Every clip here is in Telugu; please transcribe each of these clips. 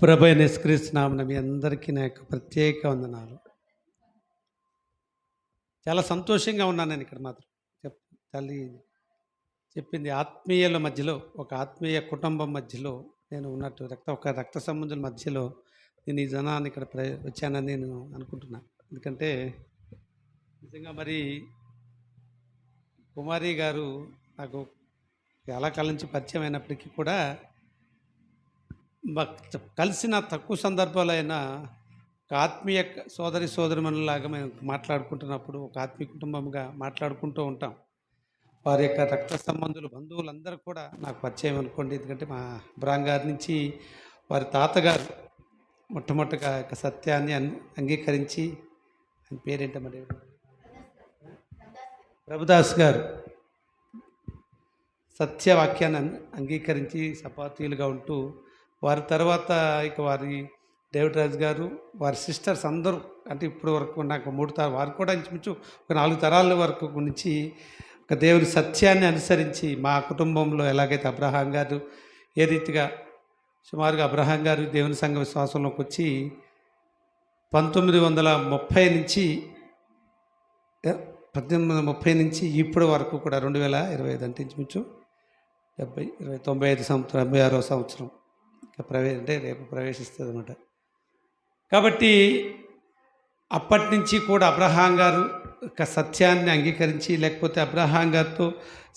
ప్రభు అయిన యేసుక్రీస్తు నామమున మీ అందరికీ నా యొక్క ప్రత్యేక వందనాలు. చాలా సంతోషంగా ఉన్నాను నేను ఇక్కడ మాత్రం. తల్లి చెప్పింది ఆత్మీయుల మధ్యలో, ఒక ఆత్మీయ కుటుంబం మధ్యలో నేను ఉన్నట్టు ఒక రక్త సంబంధుల మధ్యలో నేను ఈ జనాన్ని ఇక్కడ వచ్చానని నేను అనుకుంటున్నాను. ఎందుకంటే నిజంగా మరి కుమారి గారు నాకు చాలా కాలం నుంచి పరిచయం అయినప్పటికీ కూడా కలిసిన తక్కువ సందర్భాలు అయినా ఒక ఆత్మీయ సోదరిమణులాగా మేము మాట్లాడుకుంటున్నప్పుడు ఒక ఆత్మీయ కుటుంబంగా మాట్లాడుకుంటూ ఉంటాం. వారి యొక్క రక్త సంబంధులు బంధువులందరూ కూడా నాకు పరిచయం అనుకోండి. ఎందుకంటే మా బ్రాంగ్ గారి నుంచి వారి తాతగారు మొట్టమొదటిగా యొక్క సత్యాన్ని అంగీకరించి, ఆయన పేరేంటమ్మా, ప్రభుదాస్ గారు సత్యవాక్యాన్ని అంగీకరించి సపాతీయులుగా ఉంటూ, వారి తర్వాత ఇక వారి డేవిడ్ రాజు గారు, వారి సిస్టర్స్ అందరూ, అంటే ఇప్పుడు వరకు నాకు 3 తరాలు, వారు కూడా ఇంచుమించు ఒక 4 తరాల వరకు నుంచి ఒక దేవుని సత్యాన్ని అనుసరించి మా కుటుంబంలో ఎలాగైతే అబ్రహాం గారు ఏ రీతిగా సుమారుగా అబ్రహాం గారు దేవుని సంఘ విశ్వాసంలోకి వచ్చి 1930 నుంచి 1830 నుంచి ఇప్పటి వరకు కూడా 2025 అంటే ఇంచుమించు 95 సంవత్సరం, 86వ సంవత్సరం అంటే రేపు ప్రవేశిస్తుంది అన్నమాట. కాబట్టి అప్పటి నుంచి కూడా అబ్రహాం గారు యొక్క సత్యాన్ని అంగీకరించి, లేకపోతే అబ్రహాం గారితో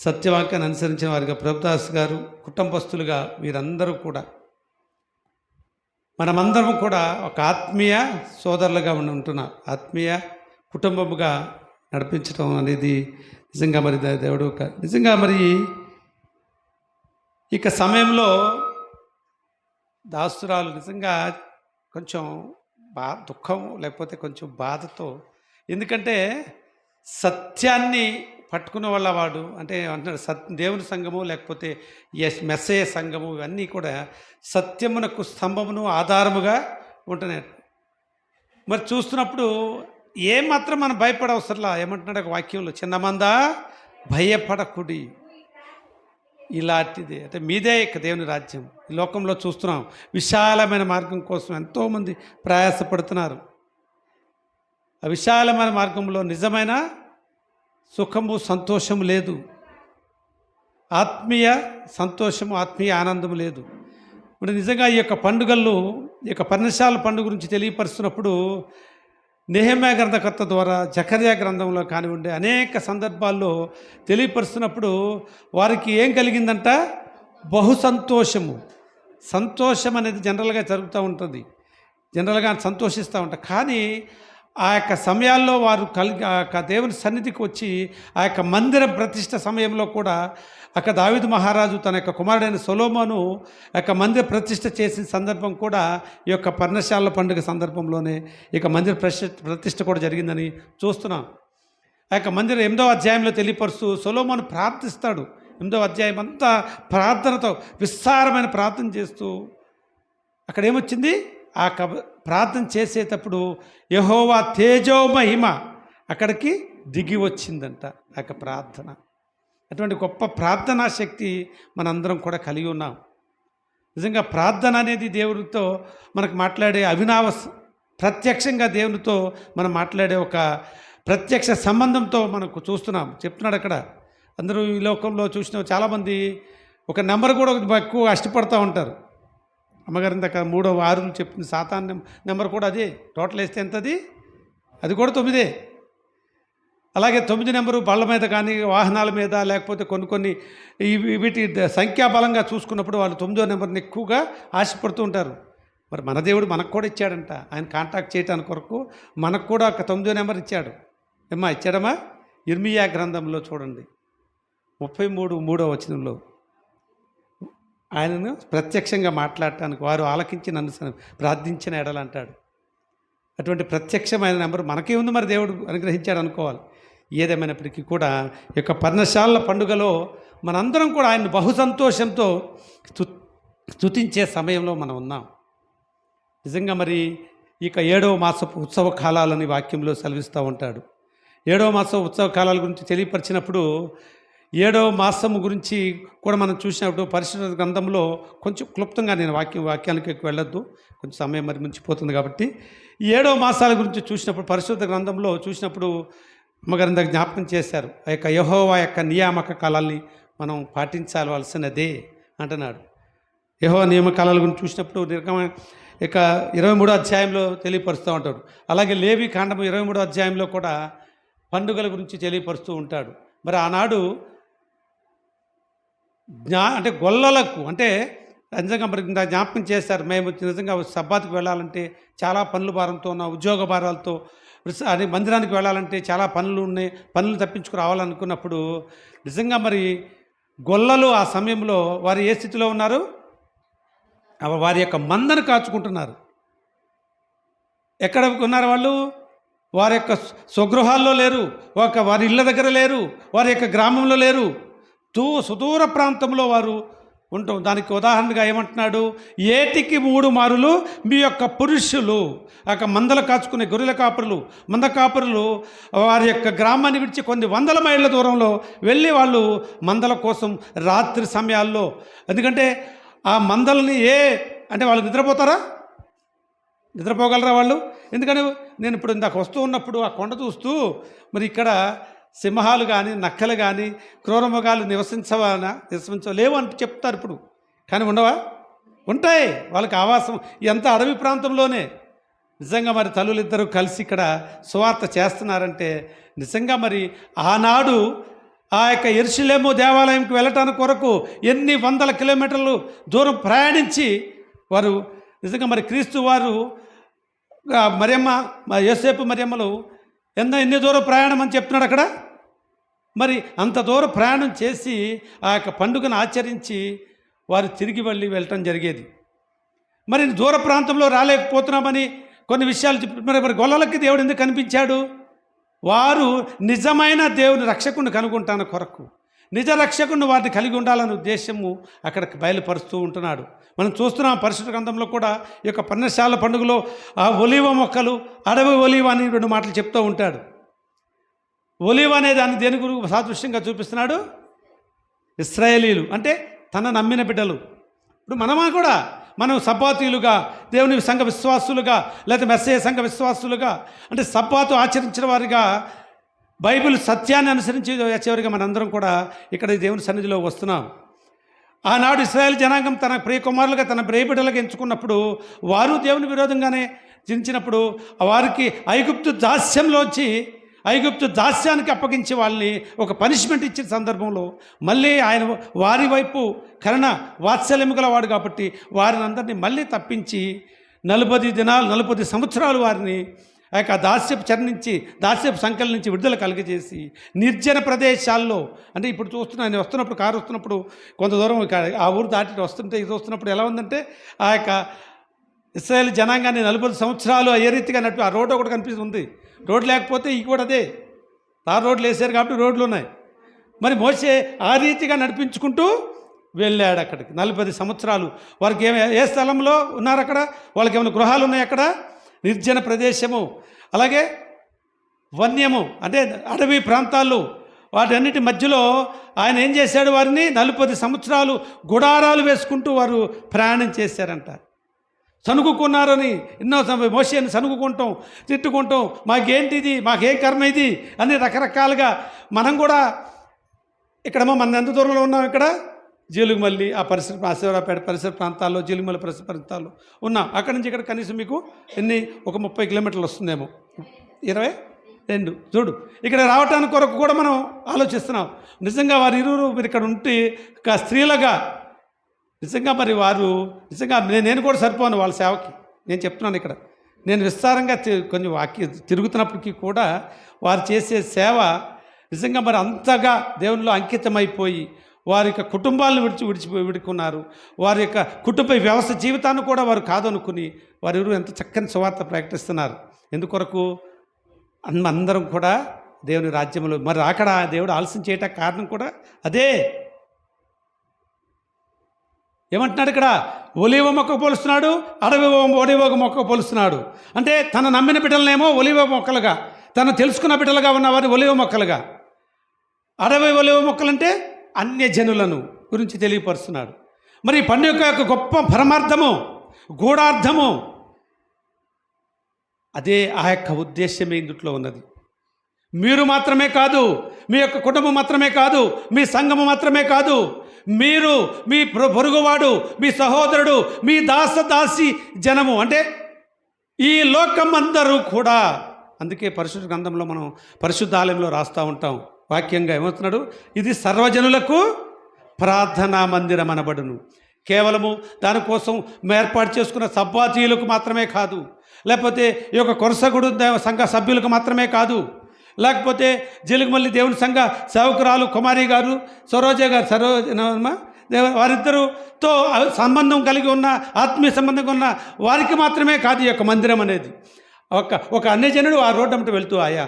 సత్యవాక్యాన్ని అనుసరించిన వారిగా ప్రభుదాస్ గారు కుటుంబస్తులుగా వీరందరూ కూడా మనమందరం కూడా ఒక ఆత్మీయ సోదరులుగా ఉంటున్నాం. ఆత్మీయ కుటుంబముగా నడిపించడం అనేది నిజంగా మరి దేవుడు నిజంగా మరి ఇక సమయంలో దాసురాలు నిజంగా కొంచెం దుఃఖం, లేకపోతే కొంచెం బాధతో, ఎందుకంటే సత్యాన్ని పట్టుకున్న వాళ్ళ వాడు అంటే అంటున్నాడు దేవుని సంఘము, లేకపోతే మెస్సయ సంఘము, ఇవన్నీ కూడా సత్యమునకు స్తంభమును ఆధారముగా ఉంటున్నాయి. మరి చూస్తున్నప్పుడు ఏమాత్రం మనం భయపడవసరంలా. ఏమంటున్నాడు ఒక వాక్యంలో, చిన్నమందా భయపడకుడి, ఇలాంటిది అంటే మీదే ఇక దేవుని రాజ్యం. ఈ లోకంలో చూస్తున్నాం, విశాలమైన మార్గం కోసం ఎంతోమంది ప్రయాసపడుతున్నారు. ఆ విశాలమైన మార్గంలో నిజమైన సుఖము, సంతోషము లేదు, ఆత్మీయ సంతోషము, ఆత్మీయ ఆనందము లేదు. ఇప్పుడు నిజంగా ఈ యొక్క పండుగలు, ఈ యొక్క పర్ణశాల పండుగ గురించి తెలియపరుస్తున్నప్పుడు నెహెమ్యా గ్రంథకర్త ద్వారా జకర్యా గ్రంథంలో కానివ్వండి అనేక సందర్భాల్లో తెలియపరుస్తున్నప్పుడు వారికి ఏం కలిగిందంట? బహు సంతోషము. సంతోషం అనేది జనరల్గా జరుగుతూ ఉంటుంది, జనరల్గా సంతోషిస్తూ ఉంటారు. కానీ ఆ యొక్క సమయాల్లో వారు ఆ యొక్క దేవుని సన్నిధికి వచ్చి ఆ యొక్క మందిర ప్రతిష్ఠ సమయంలో కూడా అక్కడ దావీదు మహారాజు తన యొక్క కుమారుడైన సొలొమోను యొక్క మందిర ప్రతిష్ఠ చేసిన సందర్భం కూడా ఈ యొక్క పర్ణశాల పండుగ సందర్భంలోనే ఈ యొక్క మందిర ప్రతిష్ఠ కూడా జరిగిందని చూస్తున్నాం. ఆ యొక్క మందిర 8వ అధ్యాయంలో తెలియపరుస్తూ సొలొమోను ప్రార్థిస్తాడు. 8వ అధ్యాయం అంతా ప్రార్థనతో, విస్తారమైన ప్రార్థన చేస్తూ అక్కడ ఏమొచ్చింది? ఆ ప్రార్థన చేసేటప్పుడు యెహోవా తేజోమహిమ అక్కడికి దిగి వచ్చిందంట ఆ యొక్క ప్రార్థన. అటువంటి గొప్ప ప్రార్థనా శక్తి మనందరం కూడా కలిగి ఉన్నాం. నిజంగా ప్రార్థన అనేది దేవుడితో మనకు మాట్లాడే ప్రత్యక్షంగా దేవునితో మనం మాట్లాడే ఒక ప్రత్యక్ష సంబంధంతో మనకు చూస్తున్నాం. చెప్తున్నాడు అక్కడ, అందరూ ఈ లోకంలో చూసిన చాలామంది ఒక నెంబర్ కూడా ఎక్కువ కష్టపడుతూ ఉంటారు. అమ్మగారి ఇందాక 3వ 6 చెప్పింది సాతాన్ నెంబర్ కూడా అదే. టోటల్ వేస్తే ఎంతది? అది కూడా 9. అలాగే 9 నెంబరు బళ్ళ మీద కానీ, వాహనాల మీద, లేకపోతే కొన్ని వీటి సంఖ్యాబలంగా చూసుకున్నప్పుడు వాళ్ళు 9వ నెంబర్ని ఎక్కువగా ఆశపడుతూ ఉంటారు. మరి మన దేవుడు మనకు కూడా ఇచ్చాడంట. ఆయన కాంటాక్ట్ చేయడానికి కొరకు మనకు కూడా ఒక 9వ నెంబర్ ఇచ్చాడు. ఇచ్చాడమ్మా? ఇర్మియా గ్రంథంలో చూడండి 33వ వచనంలో ఆయనను ప్రత్యక్షంగా మాట్లాడటానికి వారు ఆలకించి నన్ను ప్రార్థించిన ఎడలు అంటాడు. అటువంటి ప్రత్యక్షమైన నెంబర్ మనకే ఉంది, మరి దేవుడు అనుగ్రహించాడు అనుకోవాలి. ఏదేమైనప్పటికీ కూడా ఈ యొక్క పర్ణశాల పండుగలో మనందరం కూడా ఆయన బహు సంతోషంతో స్తుతించే సమయంలో మనం ఉన్నాం. నిజంగా మరి ఇక 7వ మాసపు ఉత్సవ కాలాలని వాక్యంలో సెలవిస్తూ ఉంటాడు. 7వ మాసపు ఉత్సవ కాలాల గురించి తెలియపరిచినప్పుడు 7వ మాసము గురించి కూడా మనం చూసినప్పుడు పరిశుద్ధ గ్రంథంలో కొంచెం క్లుప్తంగా నేను వాక్యానికి వెళ్ళొద్దు, కొంచెం సమయం మరి మించిపోతుంది కాబట్టి. ఈ 7వ మాసాల గురించి చూసినప్పుడు పరిశుద్ధ గ్రంథంలో చూసినప్పుడు అమ్మగారి ఇందాక జ్ఞాపకం చేశారు. ఆ యొక్క యెహోవా యొక్క నియామక కాలాల్ని మనం పాటించవలసినదే అంటున్నాడు. యెహోవా నియామకాల గురించి చూసినప్పుడు ఇక 23వ అధ్యాయంలో తెలియపరుస్తూ ఉంటాడు. అలాగే లేవి కాండము 23వ అధ్యాయంలో కూడా పండుగల గురించి తెలియపరుస్తూ ఉంటాడు. మరి ఆనాడు అంటే గొల్లలకు అంటే నిజంగా మరి జ్ఞాపకం చేస్తారు, మేము నిజంగా సబ్బాతుకు వెళ్ళాలంటే చాలా పనుల భారంతో ఉన్న ఉద్యోగ భారాలతో, అదే మందిరానికి వెళ్ళాలంటే చాలా పనులు ఉన్నాయి, పనులు తప్పించుకు రావాలనుకున్నప్పుడు నిజంగా మరి గొల్లలు ఆ సమయంలో వారు ఏ స్థితిలో ఉన్నారు? వారి యొక్క మందను కాచుకుంటున్నారు. ఎక్కడ ఉన్నారు వాళ్ళు? వారి యొక్క స్వగృహాల్లో లేరు, వారి ఇళ్ళ దగ్గర లేరు, వారి యొక్క గ్రామంలో లేరు, సుదూర ప్రాంతంలో వారు ఉంటాం. దానికి ఉదాహరణగా ఏమంటున్నాడు? ఏటికి 3 మారులు మీ యొక్క పురుషులు, మందలు కాచుకునే గొర్రెల కాపురులు, మంద కాపురులు వారి యొక్క గ్రామాన్ని విడిచి కొన్ని వందల మైళ్ళ దూరంలో వెళ్ళి వాళ్ళు మందల కోసం రాత్రి సమయాల్లో, ఎందుకంటే ఆ మందలని అంటే వాళ్ళు నిద్రపోతారా? నిద్రపోగలరా వాళ్ళు? ఎందుకని నేను ఇప్పుడు ఇందాక వస్తూ ఉన్నప్పుడు ఆ కొండ చూస్తూ మరి ఇక్కడ సింహాలు కానీ నక్కలు కానీ క్రూరమృగాలు నివసించలేవు అని చెప్తారు ఇప్పుడు, కానీ ఉండవా? ఉంటాయి. వాళ్ళకి ఆవాసం ఎంత అడవి ప్రాంతంలోనే. నిజంగా మరి తల్లులిద్దరూ కలిసి ఇక్కడ సువార్త చేస్తున్నారంటే నిజంగా మరి ఆనాడు ఆ యొక్క యెరూషలేము దేవాలయంకి వెళ్ళటానికి కొరకు ఎన్ని వందల కిలోమీటర్లు దూరం ప్రయాణించి వారు నిజంగా మరి క్రీస్తు వారు మరియమ్మ యోసేపు మరియమ్మలు ఎన్ని దూరం ప్రయాణం అని చెప్తున్నాడు అక్కడ. మరి అంత దూరం ప్రయాణం చేసి ఆ యొక్క పండుగను ఆచరించి వారు తిరిగి వెళ్ళటం జరిగేది. మరి దూర ప్రాంతంలో రాలేకపోతున్నామని కొన్ని విషయాలు చెప్తున్నారు. మరి గొల్లలకి దేవుడు ఎందుకు కనిపించాడు? వారు నిజమైన దేవుని రక్షకుని కనుగొంటాను కొరకు, నిజ రక్షకుని వారిని కలిగి ఉండాలనే ఉద్దేశము అక్కడికి బయలుపరుస్తూ ఉంటున్నాడు. మనం చూస్తున్నాం పరిశుద్ధ గ్రంథంలో కూడా ఈ యొక్క పర్ణశాల పండుగలో ఆ ఒలీవ మొక్కలు, అడవి ఒలీవ అని 2 మాటలు చెప్తూ ఉంటాడు. ఒలీవ అనే దాన్ని దేని గురించి సాదృశ్యంగా చూపిస్తున్నాడు? ఇశ్రాయేలీలు అంటే తన నమ్మిన బిడ్డలు. ఇప్పుడు మనం సబ్బాతీయులుగా, దేవుని సంఘ విశ్వాసులుగా, లేదా మెస్సయ్య సంఘ విశ్వాసులుగా, అంటే సబ్బాతు ఆచరించిన వారిగా, బైబిల్ సత్యాన్ని అనుసరించి చివరిగా మనందరం కూడా ఇక్కడ దేవుని సన్నిధిలో వస్తున్నాం. ఆనాడు ఇశ్రాయేల్ జనాంగం తన ప్రియకుమారులుగా, తన ప్రియబిడ్డలుగా ఎంచుకున్నప్పుడు వారు దేవుని విరోధంగానే జించినప్పుడు వారికి ఐగుప్తు దాస్యానికి అప్పగించి వాళ్ళని ఒక పనిష్మెంట్ ఇచ్చిన సందర్భంలో మళ్ళీ ఆయన వారి వైపు కరుణ వాత్సల్యము గలవాడు కాబట్టి వారిని అందరినీ మళ్ళీ తప్పించి 40 సంవత్సరాలు వారిని ఆ యొక్క దాస్యపు సంఖ్యల నుంచి విడుదల కలిగజేసి నిర్జన ప్రదేశాల్లో, అంటే ఇప్పుడు నేను వస్తున్నప్పుడు కారు వస్తున్నప్పుడు కొంత దూరం ఆ ఊరు దాటి ఇది వస్తున్నప్పుడు ఎలా ఉందంటే ఆ యొక్క ఇశ్రాయేల్ జనాంగాన్ని 40 సంవత్సరాలు ఏ రీతిగా నడిపి ఆ రోడ్డు ఒకటి కనిపిస్తుంది. రోడ్డు లేకపోతే ఇవి కూడా అదే తారు రోడ్లు వేసారు కాబట్టి రోడ్లు ఉన్నాయి. మరి మోసే ఆ రీతిగా నడిపించుకుంటూ వెళ్ళాడు అక్కడికి 40 సంవత్సరాలు. వారికి ఏ స్థలంలో ఉన్నారు అక్కడ? వాళ్ళకి ఏమైనా గృహాలు ఉన్నాయి అక్కడ? నిర్జన ప్రదేశము, అలాగే వన్యము అంటే అడవి ప్రాంతాలు, వాటన్నిటి మధ్యలో ఆయన ఏం చేశాడు? వారిని 40 సంవత్సరాలు గుడారాలు వేసుకుంటూ వారు ప్రయాణం చేశారంట. సనుగుకున్నారని ఎన్నో మోషేని సనుగుకుంటాం, తిట్టుకుంటాం, మాకేంటిది, మాకేం కర్మ ఇది అని రకరకాలుగా. మనం కూడా మన ఎంత దూరంలో ఉన్నాం? ఇక్కడ జీలుగుమల్లి ఆ ఆశీర్వాదపేట పరిసర ప్రాంతాల్లో, జీలుగుమల్లి పరిసర ప్రాంతాల్లో ఉన్నాం. అక్కడి నుంచి ఇక్కడ కనీసం మీకు ఒక 30 కిలోమీటర్లు వస్తుందేమో, 22. చూడు, ఇక్కడ రావటానికి కొరకు కూడా మనం ఆలోచిస్తున్నాం. నిజంగా వారు ఇరువురు మీరు ఇక్కడ ఉంటే స్త్రీలుగా నిజంగా మరి వారు నిజంగా నేను కూడా సరిపోను వాళ్ళ సేవకి. నేను చెప్తున్నాను ఇక్కడ నేను విస్తారంగా కొంచెం తిరుగుతున్నప్పటికీ కూడా వారు చేసే సేవ నిజంగా మరి అంతగా దేవునిలో అంకితమైపోయి వారి యొక్క కుటుంబాలను విడుకున్నారు. వారి యొక్క కుటుంబ వ్యవస్థ జీవితాన్ని కూడా వారు కాదనుకుని వారు ఎంత చక్కని సువార్త ప్రకటిస్తున్నారు. ఎందుకొరకు? అందరం కూడా దేవుని రాజ్యంలో మరి అక్కడ దేవుడు ఆలస్యం చేయటానికి కారణం కూడా అదే. ఏమంటున్నాడు ఇక్కడ? ఒలీవ మొక్కకు పోలుస్తున్నాడు, ఒలీవ మొక్కకు పోలుస్తున్నాడు. అంటే తన నమ్మిన బిడ్డలనేమో ఒలీవ మొక్కలుగా, తను తెలుసుకున్న బిడ్డలుగా ఉన్నవారిని ఒలీవ మొక్కలుగా, అడవి ఒలివ మొక్కలంటే అన్యజనులను గురించి తెలియపరుస్తున్నాడు. మరి ఈ పండుగ యొక్క గొప్ప పరమార్థము, గూఢార్థము అదే, ఆ యొక్క ఉద్దేశమే ఇందుట్లో ఉన్నది. మీరు మాత్రమే కాదు, మీ యొక్క కుటుంబం మాత్రమే కాదు, మీ సంఘము మాత్రమే కాదు, మీరు, మీ పొరుగువాడు, మీ సహోదరుడు, మీ దాసి జనము, అంటే ఈ లోకం అందరూ కూడా. అందుకే పరిశుద్ధ గ్రంథంలో మనం పరిశుద్ధ ఆలయంలో రాస్తూ ఉంటాం వాక్యంగా ఏమవుతున్నాడు, ఇది సర్వజనులకు ప్రార్థనా మందిరం అనబడును. కేవలము దానికోసం ఏర్పాటు చేసుకున్న సబ్బాతీయులకు మాత్రమే కాదు, లేకపోతే ఈ యొక్క కొరసగుడు సంఘ సభ్యులకు మాత్రమే కాదు, లేకపోతే జిలుగుమల్లి దేవుని సంఘ సేవకురాలు కుమారి గారు, సరోజ గారు, వారిద్దరితో సంబంధం కలిగి ఉన్న, ఆత్మీయ సంబంధంగా ఉన్న వారికి మాత్రమే కాదు ఈ యొక్క మందిరం అనేది. ఒక అన్యజనుడు ఆ రోడ్డు అమ్మట వెళ్తూ, ఆయా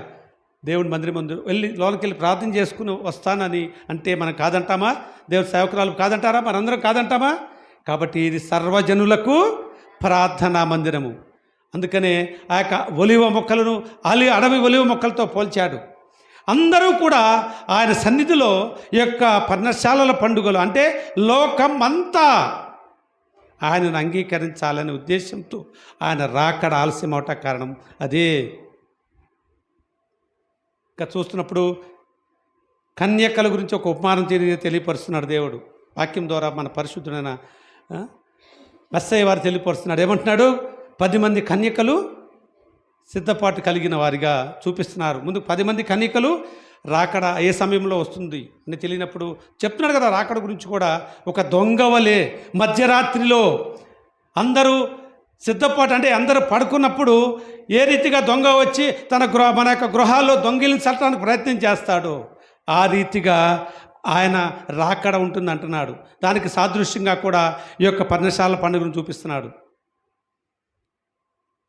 దేవుని మందిరం ముందు వెళ్ళి లోనికి వెళ్ళి ప్రార్థన చేసుకుని వస్తానని అంటే మనం కాదంటామా? దేవుని సేవకురాలు కాదంటారా? మనందరం కాదంటామా? కాబట్టి ఇది సర్వజనులకు ప్రార్థనా మందిరము. అందుకనే ఆ యొక్క ఒలివ మొక్కలను అడవి ఒలివ మొక్కలతో పోల్చాడు. అందరూ కూడా ఆయన సన్నిధిలో ఈ యొక్క పర్ణశాలల పండుగలు, అంటే లోకం అంతా ఆయనను అంగీకరించాలనే ఉద్దేశంతో ఆయన రాకడ ఆలస్యం అవట కారణం అదే. ఇంకా చూస్తున్నప్పుడు కన్యకల గురించి ఒక ఉపమానం తెలియపరుస్తున్నాడు దేవుడు వాక్యం ద్వారా. మన పరిశుద్ధుడైన మెస్సయ్య వారు తెలియపరుస్తున్నాడు. ఏమంటున్నాడు? 10 మంది కన్యకలు సిద్ధపాటు కలిగిన వారిగా చూపిస్తున్నారు. ముందు 10 మంది కన్యకలు రాకడ ఏ సమయంలో వస్తుంది అని తెలియనప్పుడు చెప్తున్నాడు కదా. రాకడ గురించి కూడా ఒక దొంగవలే మధ్యరాత్రిలో అందరూ సిద్ధపాటు, అంటే అందరూ పడుకున్నప్పుడు ఏ రీతిగా దొంగ వచ్చి మన యొక్క గృహాల్లో దొంగిలించడానికి ప్రయత్నం చేస్తాడో ఆ రీతిగా ఆయన రాకడ ఉంటుంది అంటున్నాడు. దానికి సాదృశ్యంగా కూడా ఈ యొక్క పర్ణశాల పండుగను చూపిస్తున్నాడు.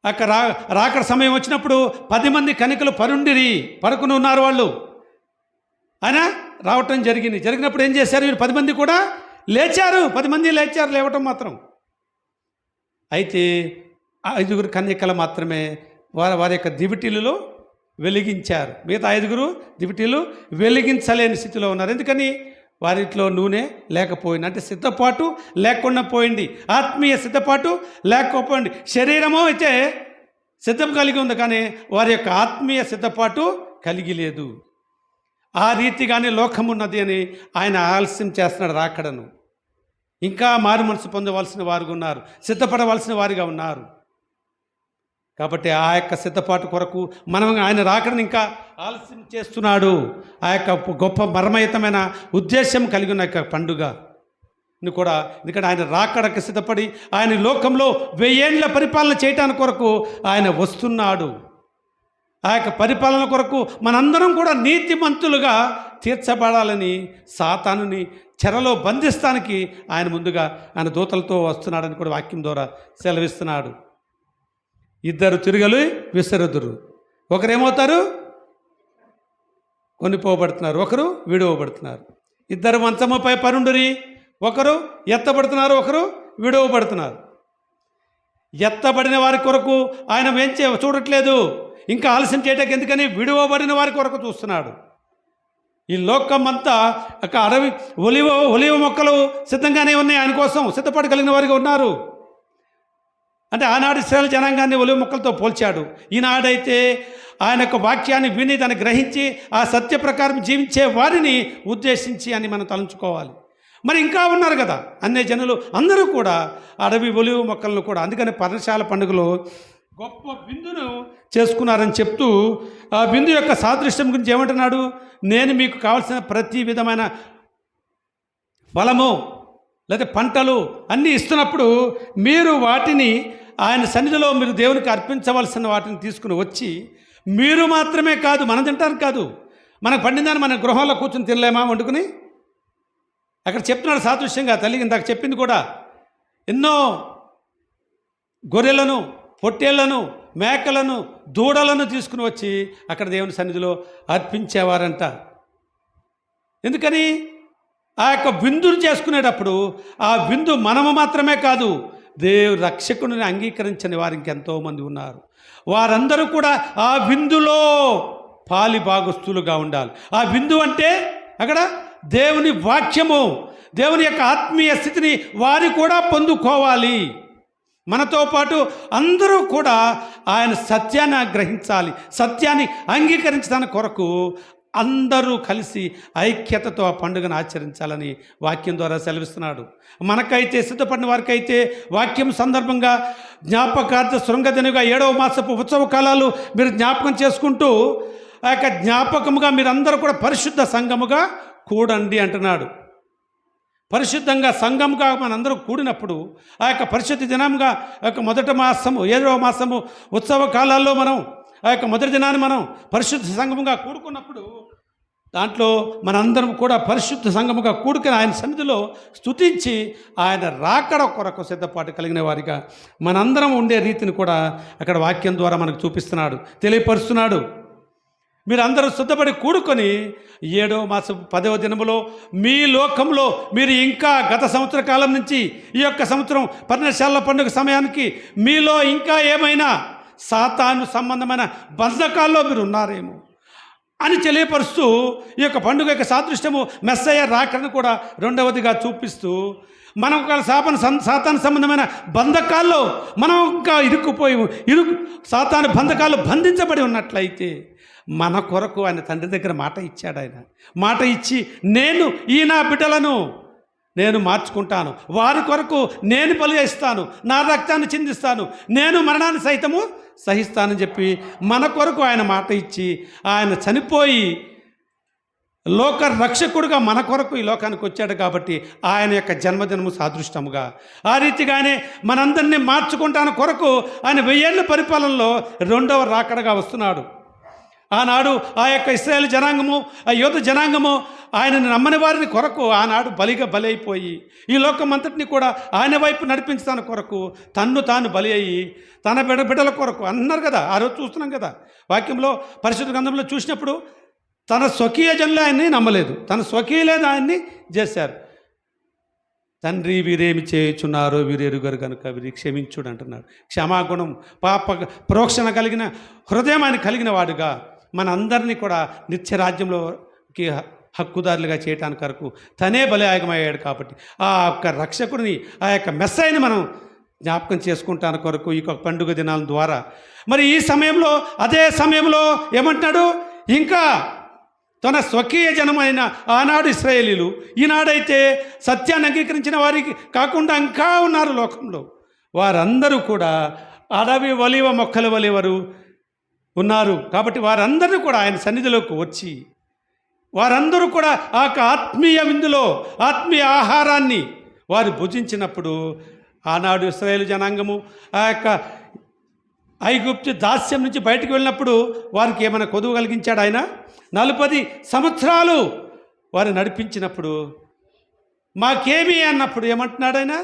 అక్కడ రాకడ సమయం వచ్చినప్పుడు 10 మంది కన్యకలు పడుకుని ఉన్నారు. వాళ్ళు ఆయన రావటం జరిగినప్పుడు ఏం చేశారు? వీళ్ళు 10 మంది కూడా లేచారు. 10 మంది లేచారు, లేవటం మాత్రం. అయితే 5 కన్యకలు మాత్రమే వారి యొక్క దివిటీలలో వెలిగించారు. మిగతా 5 దివిటీలు వెలిగించలేని స్థితిలో ఉన్నారు. ఎందుకని? వారిట్లో నూనె లేకపోయింది, అంటే సిద్ధపాటు లేకుండా పోయింది. ఆత్మీయ సిద్ధపాటు లేకపోయింది. శరీరము అయితే సిద్ధం కలిగి ఉంది, కానీ వారి యొక్క ఆత్మీయ సిద్ధపాటు కలిగి లేదు. ఆ రీతిగానే లోకం ఉన్నది అని ఆయన ఆలస్యం చేస్తున్నాడు రాకడను. ఇంకా మారు మనసు పొందవలసిన వారుగా ఉన్నారు, సిద్ధపడవలసిన వారిగా ఉన్నారు. కాబట్టి ఆ యొక్క సిద్ధపాటు కొరకు మనం ఆయన రాకడని ఇంకా ఆలస్యం చేస్తున్నాడు. ఆ యొక్క గొప్ప మర్మయుతమైన ఉద్దేశం కలిగి ఉన్న యొక్క పండుగ కూడా. ఎందుకంటే ఆయన రాకడకు సిద్ధపడి ఆయన లోకంలో 1000 ఏళ్ల పరిపాలన చేయటానికి కొరకు ఆయన వస్తున్నాడు. ఆ యొక్క పరిపాలన కొరకు మనందరం కూడా నీతిమంతులుగా తీర్చబడాలని సాతానుని చెరలో బంధిస్తానికి ఆయన ముందుగా ఆయన దూతలతో వస్తున్నాడని కూడా వాక్యం ద్వారా సెలవిస్తున్నాడు. 2 తిరగలు విసరుదురు, ఒకరేమవుతారు? కొనిపోబడుతున్నారు, ఒకరు విడువబడుతున్నారు. 2 మంచముపై పరుండురి, ఒకరు ఎత్తబడుతున్నారు, ఒకరు విడువబడుతున్నారు. ఎత్తబడిన వారి కొరకు ఆయన చూడట్లేదు, ఇంకా ఆలస్యం చేయటానికి. ఎందుకని? విడువబడిన వారి కొరకు చూస్తున్నాడు. ఈ లోకం అంతా ఒక అడవి ఒలివ మొక్కలు సిద్ధంగానే ఉన్నాయి, ఆయన కోసం సిద్ధపాటు కలిగిన వారిగా ఉన్నారు. అంటే ఆనాడు ఇశ్రాయేలు జనాంగాన్ని ఒలివ మొక్కలతో పోల్చాడు. ఈనాడైతే ఆయన యొక్క వాక్యాన్ని విని దాన్ని గ్రహించి ఆ సత్య ప్రకారం జీవించే వారిని ఉద్దేశించి అని మనం తలంచుకోవాలి. మరి ఇంకా ఉన్నారు కదా అన్యజనులు, అందరూ కూడా అడవి ఒలివ మొక్కలను కూడా. అందుకని పర్ణశాల పండుగలో గొప్ప విందును చేసుకున్నారని చెప్తూ ఆ విందు యొక్క సాదృశ్యం గురించి ఏమంటున్నాడు? నేను మీకు కావాల్సిన ప్రతి విధమైన ఫలము లేదా పంటలు అన్నీ ఇస్తున్నప్పుడు మీరు వాటిని ఆయన సన్నిధిలో మీరు దేవునికి అర్పించవలసిన వాటిని తీసుకుని వచ్చి, మీరు మాత్రమే కాదు, మనం తింటానికి కాదు, మనకు పండిందని మన గృహంలో కూర్చొని తినలేమా వండుకుని? అక్కడ చెప్తున్నాడు సాదృశ్యంగా. తల్లి ఇందాక చెప్పింది కూడా, ఎన్నో గొర్రెలను, పొట్టేళ్లను, మేకలను, దూడలను తీసుకుని వచ్చి అక్కడ దేవుని సన్నిధిలో అర్పించేవారంట. ఎందుకని? ఆ యొక్క విందును చేసుకునేటప్పుడు ఆ విందు మనము మాత్రమే కాదు, దేవుడు రక్షకుడిని అంగీకరించని వారు ఇంకెంతోమంది ఉన్నారు. వారందరూ కూడా ఆ విందులో పాలి భాగస్తులుగా ఉండాలి. ఆ విందు అంటే అక్కడ దేవుని వాక్యము, దేవుని యొక్క ఆత్మీయ స్థితిని వారు కూడా పొందుకోవాలి. మనతో పాటు అందరూ కూడా ఆయన సత్యాన్ని గ్రహించాలి, సత్యాన్ని అంగీకరించడానికి కొరకు అందరూ కలిసి ఐక్యతతో ఆ పండుగను ఆచరించాలని వాక్యం ద్వారా సెలవిస్తున్నాడు. మనకైతే సిద్ధపడిన వారికైతే వాక్యం సందర్భంగా జ్ఞాపకార్థ శృంగదినగా 7వ మాసపు ఉత్సవ కాలాలు మీరు జ్ఞాపకం చేసుకుంటూ ఆ యొక్క జ్ఞాపకముగా మీరందరూ కూడా పరిశుద్ధ సంఘముగా కూడండి అంటున్నాడు. పరిశుద్ధంగా సంఘంగా మనందరూ కూడినప్పుడు ఆ యొక్క పరిశుద్ధ దినంగా ఆ యొక్క మొదటి మాసము 7వ మాసము ఉత్సవ కాలాల్లో మనం ఆ యొక్క మొదటి దినాన్ని మనం పరిశుద్ధ సంఘముగా కూడుకున్నప్పుడు దాంట్లో మనందరం కూడా పరిశుద్ధ సంఘముగా కూడుకుని ఆయన సన్నిధిలో స్తుతించి ఆయన రాకడ కొరకు సిద్ధపాటు కలిగిన వారిగా మనందరం ఉండే రీతిని కూడా అక్కడ వాక్యం ద్వారా మనకు చూపిస్తున్నాడు, తెలియపరుస్తున్నాడు. మీరందరూ శుద్ధపడి కూడుకొని 7వ మాసం 10వ దినములో మీ లోకంలో మీరు ఇంకా గత సంవత్సర కాలం నుంచి ఈ యొక్క సంవత్సరం పర్ణశాల పండుగ సమయానికి మీలో ఇంకా ఏమైనా సాతాను సంబంధమైన బంధకాల్లో మీరు ఉన్నారేమో అని తెలియపరుస్తూ ఈ యొక్క పండుగ యొక్క సాదృశ్యము మెస్సయ్య రాకడను కూడా రెండవదిగా చూపిస్తూ మనం ఒక సాతాను సంబంధమైన బంధకాల్లో మనం ఇంకా ఇరుక్కుపోయి సాతాను బంధకాల్లో బంధించబడి ఉన్నట్లయితే మన కొరకు ఆయన తండ్రి దగ్గర మాట ఇచ్చాడు. ఆయన మాట ఇచ్చి నేను ఈ నా బిడ్డలను నేను మార్చుకుంటాను, వారి కొరకు నేను బలి చేస్తాను, నా రక్తాన్ని చిందిస్తాను, నేను మరణాన్ని సైతము సహిస్తానని చెప్పి మన కొరకు ఆయన మాట ఇచ్చి ఆయన చనిపోయి లోక రక్షకుడుగా మన కొరకు ఈ లోకానికి వచ్చాడు. కాబట్టి ఆయన యొక్క జన్మదినము సాదృష్టముగా ఆ రీతిగానే మనందరినీ మార్చుకుంటాను కొరకు ఆయన 1000 ఏళ్ల పరిపాలనలో రెండవ రాకడగా వస్తున్నాడు. ఆనాడు ఆ యొక్క ఇశ్రాయేలు జనాంగము, ఆ యోధ జనాంగము ఆయనను నమ్మని వారిని కొరకు ఆనాడు బలైపోయి ఈ లోకం అంతటిని కూడా ఆయన వైపు నడిపించడానికి కొరకు తన్ను తాను బలి అయ్యి తన బిడ్డల కొరకు అన్నారు కదా. ఆ రోజు చూస్తున్నాం కదా వాక్యంలో, పరిశుద్ధ గ్రంథంలో చూసినప్పుడు తన స్వకీయ జనులు ఆయన్ని నమ్మలేదు, తన స్వకీయులేదు ఆయన్ని చేశారు. తండ్రి వీరేమి చేయుచున్నారో వీరు ఎరుగరు కనుక వీరి క్షమించుడు అంటున్నాడు. క్షమాగుణం, పాప ప్రోక్షణ కలిగిన హృదయం ఆయన కలిగిన వాడుగా మన అందరినీ కూడా నిత్యరాజ్యంలోకి హక్కుదారులుగా చేయటానికి వరకు తనే బలియాగమయ్యాడు. కాబట్టి ఆ యొక్క రక్షకుడిని, ఆ యొక్క మెస్సయ్యని మనం జ్ఞాపకం చేసుకుంటాను కొరకు ఈ పండుగ దినాల ద్వారా మరి ఈ సమయంలో, అదే సమయంలో ఏమంటున్నాడు, ఇంకా తన స్వకీయ జనమైన ఆనాడు ఇశ్రాయేలీలు, ఈనాడైతే సత్యాన్ని అంగీకరించిన వారికి కాకుండా ఇంకా ఉన్నారు లోకంలో, వారందరూ కూడా అడవి ఒలివ మొక్కల వలెవరు ఉన్నారు. కాబట్టి వారందరూ కూడా ఆయన సన్నిధిలోకి వచ్చి వారందరూ కూడా ఆ ఆత్మీయ విందులో ఆత్మీయ ఆహారాన్ని వారు భుజించినప్పుడు ఆనాడు ఇశ్రాయేలు జనాంగము ఆ యొక్క ఐగుప్తు దాస్యం నుంచి బయటకు వెళ్ళినప్పుడు వారికి ఏమైనా కొదువు కలిగించాడు ఆయన? 40 సంవత్సరాలు వారు నడిపించినప్పుడు మాకేమి అన్నప్పుడు ఏమంటున్నాడు ఆయన?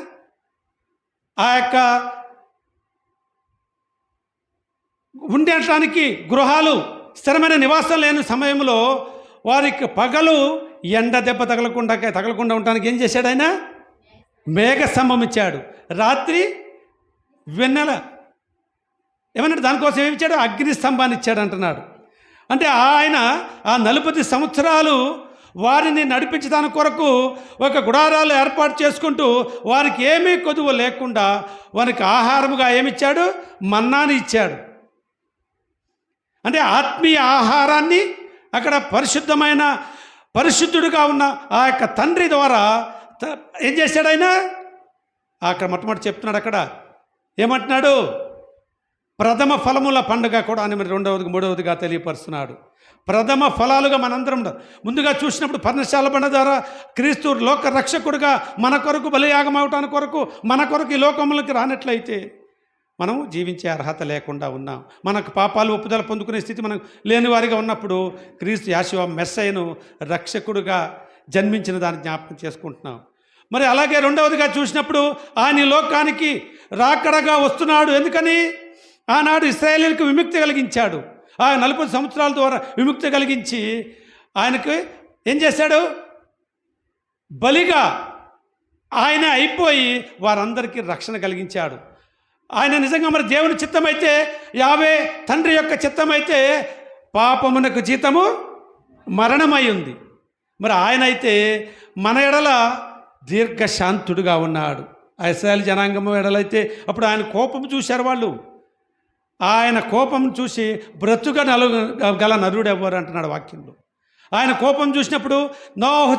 ఆ యొక్క ఉండటానికి గృహాలు, స్థిరమైన నివాసం లేని సమయంలో వారికి పగలు ఎండ దెబ్బ తగలకుండా ఉండటానికి ఏం చేశాడు ఆయన? మేఘ స్తంభం ఇచ్చాడు. రాత్రి వెన్నెల ఏమన్నాడు? దానికోసం ఏమి ఇచ్చాడు? అగ్ని స్తంభాన్ని ఇచ్చాడు అంటున్నాడు. అంటే ఆయన ఆ 40 సంవత్సరాలు వారిని నడిపించడానికి కొరకు ఒక గుడారాలు ఏర్పాటు చేసుకుంటూ వారికి ఏమీ కొదువు లేకుండా వారికి ఆహారముగా ఏమిచ్చాడు? మన్నాని ఇచ్చాడు. అంటే ఆత్మీయ ఆహారాన్ని అక్కడ పరిశుద్ధుడుగా ఉన్న ఆ యొక్క తండ్రి ద్వారా ఏం చేశాడు ఆయన? అక్కడ మొట్టమొదటి చెప్తున్నాడు. అక్కడ ఏమంటున్నాడు? ప్రథమ ఫలముల పండుగ కూడా అని మరి 2వది 3వదిగా తెలియపరుస్తున్నాడు. ప్రథమ ఫలాలుగా మనందరం ముందుగా చూసినప్పుడు పర్ణశాల పండుగ ద్వారా క్రీస్తు లోక రక్షకుడుగా మన కొరకు బలియాగం అవటానికి కొరకు మన కొరకు ఈ లోకములకి రానట్లయితే మనం జీవించే అర్హత లేకుండా ఉన్నాం. మనకు పాపాలు ఒప్పుదల పొందుకునే స్థితి మనం లేని వారిగా ఉన్నప్పుడు క్రీస్తు యేషువ మెస్సయ్యను రక్షకుడుగా జన్మించిన దాన్ని జ్ఞాపకం చేసుకుంటున్నాం. మరి అలాగే 2వదిగా చూసినప్పుడు ఆయన లోకానికి రాకడగా వస్తున్నాడు. ఎందుకని? ఆనాడు ఇశ్రాయేలీయులకు విముక్తి కలిగించాడు. ఆ 40 సంవత్సరాల ద్వారా విముక్తి కలిగించి ఆయనకు ఏం చేశాడు? బలిగా ఆయన అయిపోయి వారందరికీ రక్షణ కలిగించాడు. ఆయన నిజంగా మరి దేవుని చిత్తమైతే, యావే తండ్రి యొక్క చిత్తమైతే పాపమునకు జీతము మరణమై ఉంది. మరి ఆయన అయితే మన ఎడల దీర్ఘశాంతుడుగా ఉన్నాడు. ఇశ్రాయేలు జనాంగము ఎడలైతే అప్పుడు ఆయన కోపం చూశారు వాళ్ళు. ఆయన కోపం చూసి బ్రతుక గల నరుడు ఎవరు అంటున్నాడు వాక్యంలో. ఆయన కోపం చూసినప్పుడు నోహ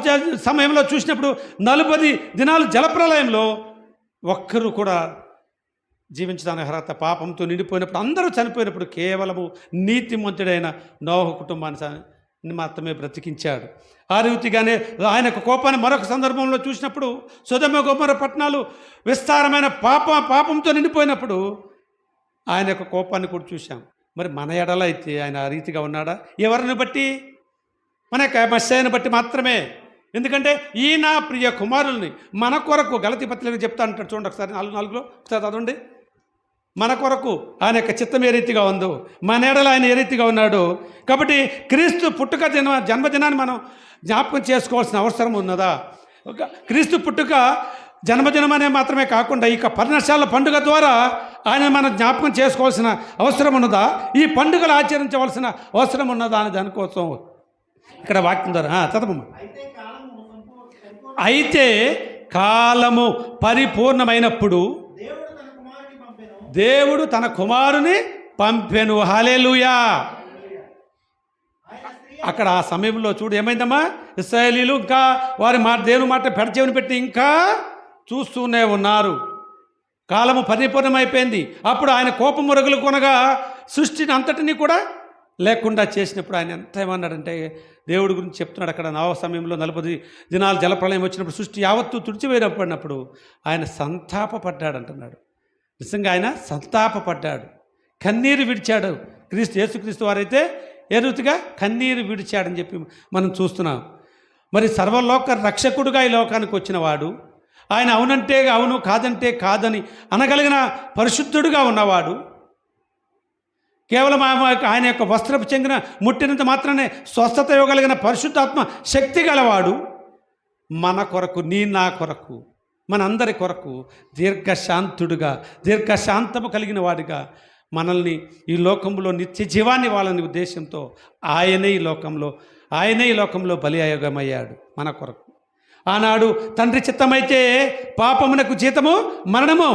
సమయంలో చూసినప్పుడు 40 దినాలు జలప్రలయంలో ఒక్కరు కూడా జీవించడానికి అర్హత, పాపంతో నిండిపోయినప్పుడు అందరూ చనిపోయినప్పుడు కేవలము నీతిమంతుడైన నోహ కుటుంబాన్ని మాత్రమే బ్రతికించాడు. ఆ రీతిగానే ఆయన కోపాన్ని మరొక సందర్భంలో చూసినప్పుడు సొదొమ గొమొర్రా పట్టణాలు విస్తారమైన పాపంతో నిండిపోయినప్పుడు ఆయన యొక్క కోపాన్ని కూడా చూశాం. మరి మన ఎడల అయితే ఆయన ఆ రీతిగా ఉన్నాడా? ఎవరిని బట్టి? మన యొక్క మెస్సయ్యను బట్టి మాత్రమే. ఎందుకంటే ఈ నా ప్రియ కుమారుల్ని మన కొరకు గలతీ పత్రికలో చెప్తా అంటాడు. చూడండి ఒకసారి 4:4 ఒకసారి చదవండి. మన కొరకు ఆయన యొక్క చిత్తం ఏ రీతిగా ఉందో, మన ఎడల ఆయన ఏ రీతిగా ఉన్నాడు. కాబట్టి క్రీస్తు పుట్టుక జన్మదినాన్ని మనం జ్ఞాపకం చేసుకోవాల్సిన అవసరం ఉన్నదా? క్రీస్తు పుట్టుక జన్మదినం అనే మాత్రమే కాకుండా ఇక పర్ణశాల పండుగ ద్వారా ఆయన మనం జ్ఞాపకం చేసుకోవాల్సిన అవసరం ఉన్నదా? ఈ పండుగలు ఆచరించవలసిన అవసరం ఉన్నదా అని దానికోసం ఇక్కడ వాక్యం ద్వారా చదవమ్మ. అయితే కాలము పరిపూర్ణమైనప్పుడు దేవుడు తన కుమారుని పంపెను. హల్లెలూయా. అక్కడ ఆ సమయంలో చూడు ఏమైందమ్మా, ఇశ్రాయేలీలు ఇంకా వారి దేవుని మాట పెడచెవిని పెట్టి ఇంకా చూస్తూనే ఉన్నారు. కాలము పరిపూర్ణమైపోయింది. అప్పుడు ఆయన కోపము రగులు కొనగా సృష్టిని అంతటినీ కూడా లేకుండా చేసినప్పుడు ఆయన ఎంత ఏమన్నాడంటే, దేవుడి గురించి చెప్తున్నాడు అక్కడ. నవ సమయంలో 40 దినాలు జలప్రలయం వచ్చినప్పుడు సృష్టి యావత్తు తుడిచివేయబడినప్పుడు ఆయన సంతాపపడ్డాడు అంటున్నాడు. నిజంగా ఆయన సంతాపపడ్డాడు, కన్నీరు విడిచాడు. యేసుక్రీస్తు వారైతే ఏ రీతిగా కన్నీరు విడిచాడని చెప్పి మనం చూస్తున్నాం. మరి సర్వలోక రక్షకుడుగా ఈ లోకానికి వచ్చిన వాడు, ఆయన అవునంటే అవును కాదంటే కాదని అనగలిగిన పరిశుద్ధుడుగా ఉన్నవాడు, కేవలం ఆయన యొక్క వస్త్రపు చెంగిన ముట్టినంత మాత్రమే స్వస్థత ఇవ్వగలిగిన పరిశుద్ధాత్మ శక్తి గలవాడు మన కొరకు, నా కొరకు, మనందరి కొరకు దీర్ఘశాంతుడుగా, దీర్ఘశాంతము కలిగిన వాడిగా మనల్ని ఈ లోకంలో నిత్య జీవాన్ని వాళ్ళని ఉద్దేశంతో ఆయనే ఈ లోకంలో బలియాగమయ్యాడు మన కొరకు. ఆనాడు తండ్రి చిత్తమైతే పాపమునకు జీతము మరణము.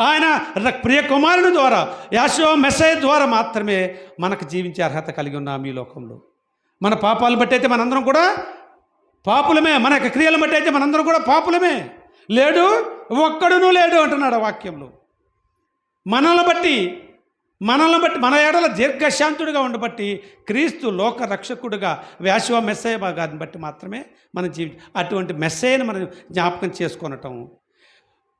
ఆయన ప్రియ కుమారుని ద్వారా యేసు మెస్సయ్య ద్వారా మాత్రమే మనకు జీవించే అర్హత కలిగి ఉన్నాం ఈ లోకంలో. మన పాపాలను బట్టి అయితే మనందరం కూడా పాపులమే, మన యొక్క క్రియలను బట్టి అయితే మనందరం కూడా పాపులమే. లేడు ఒక్కడునూ లేడు అంటున్నాడు వాక్యంలో. మనల్ని బట్టి మన ఎడల దీర్ఘశాంతుడిగా ఉండబట్టి క్రీస్తు లోక రక్షకుడుగా యేసు మెస్సయ్య గారిని బట్టి మాత్రమే మనం అటువంటి మెస్సయ్యను మనం జ్ఞాపకం చేసుకొనటం.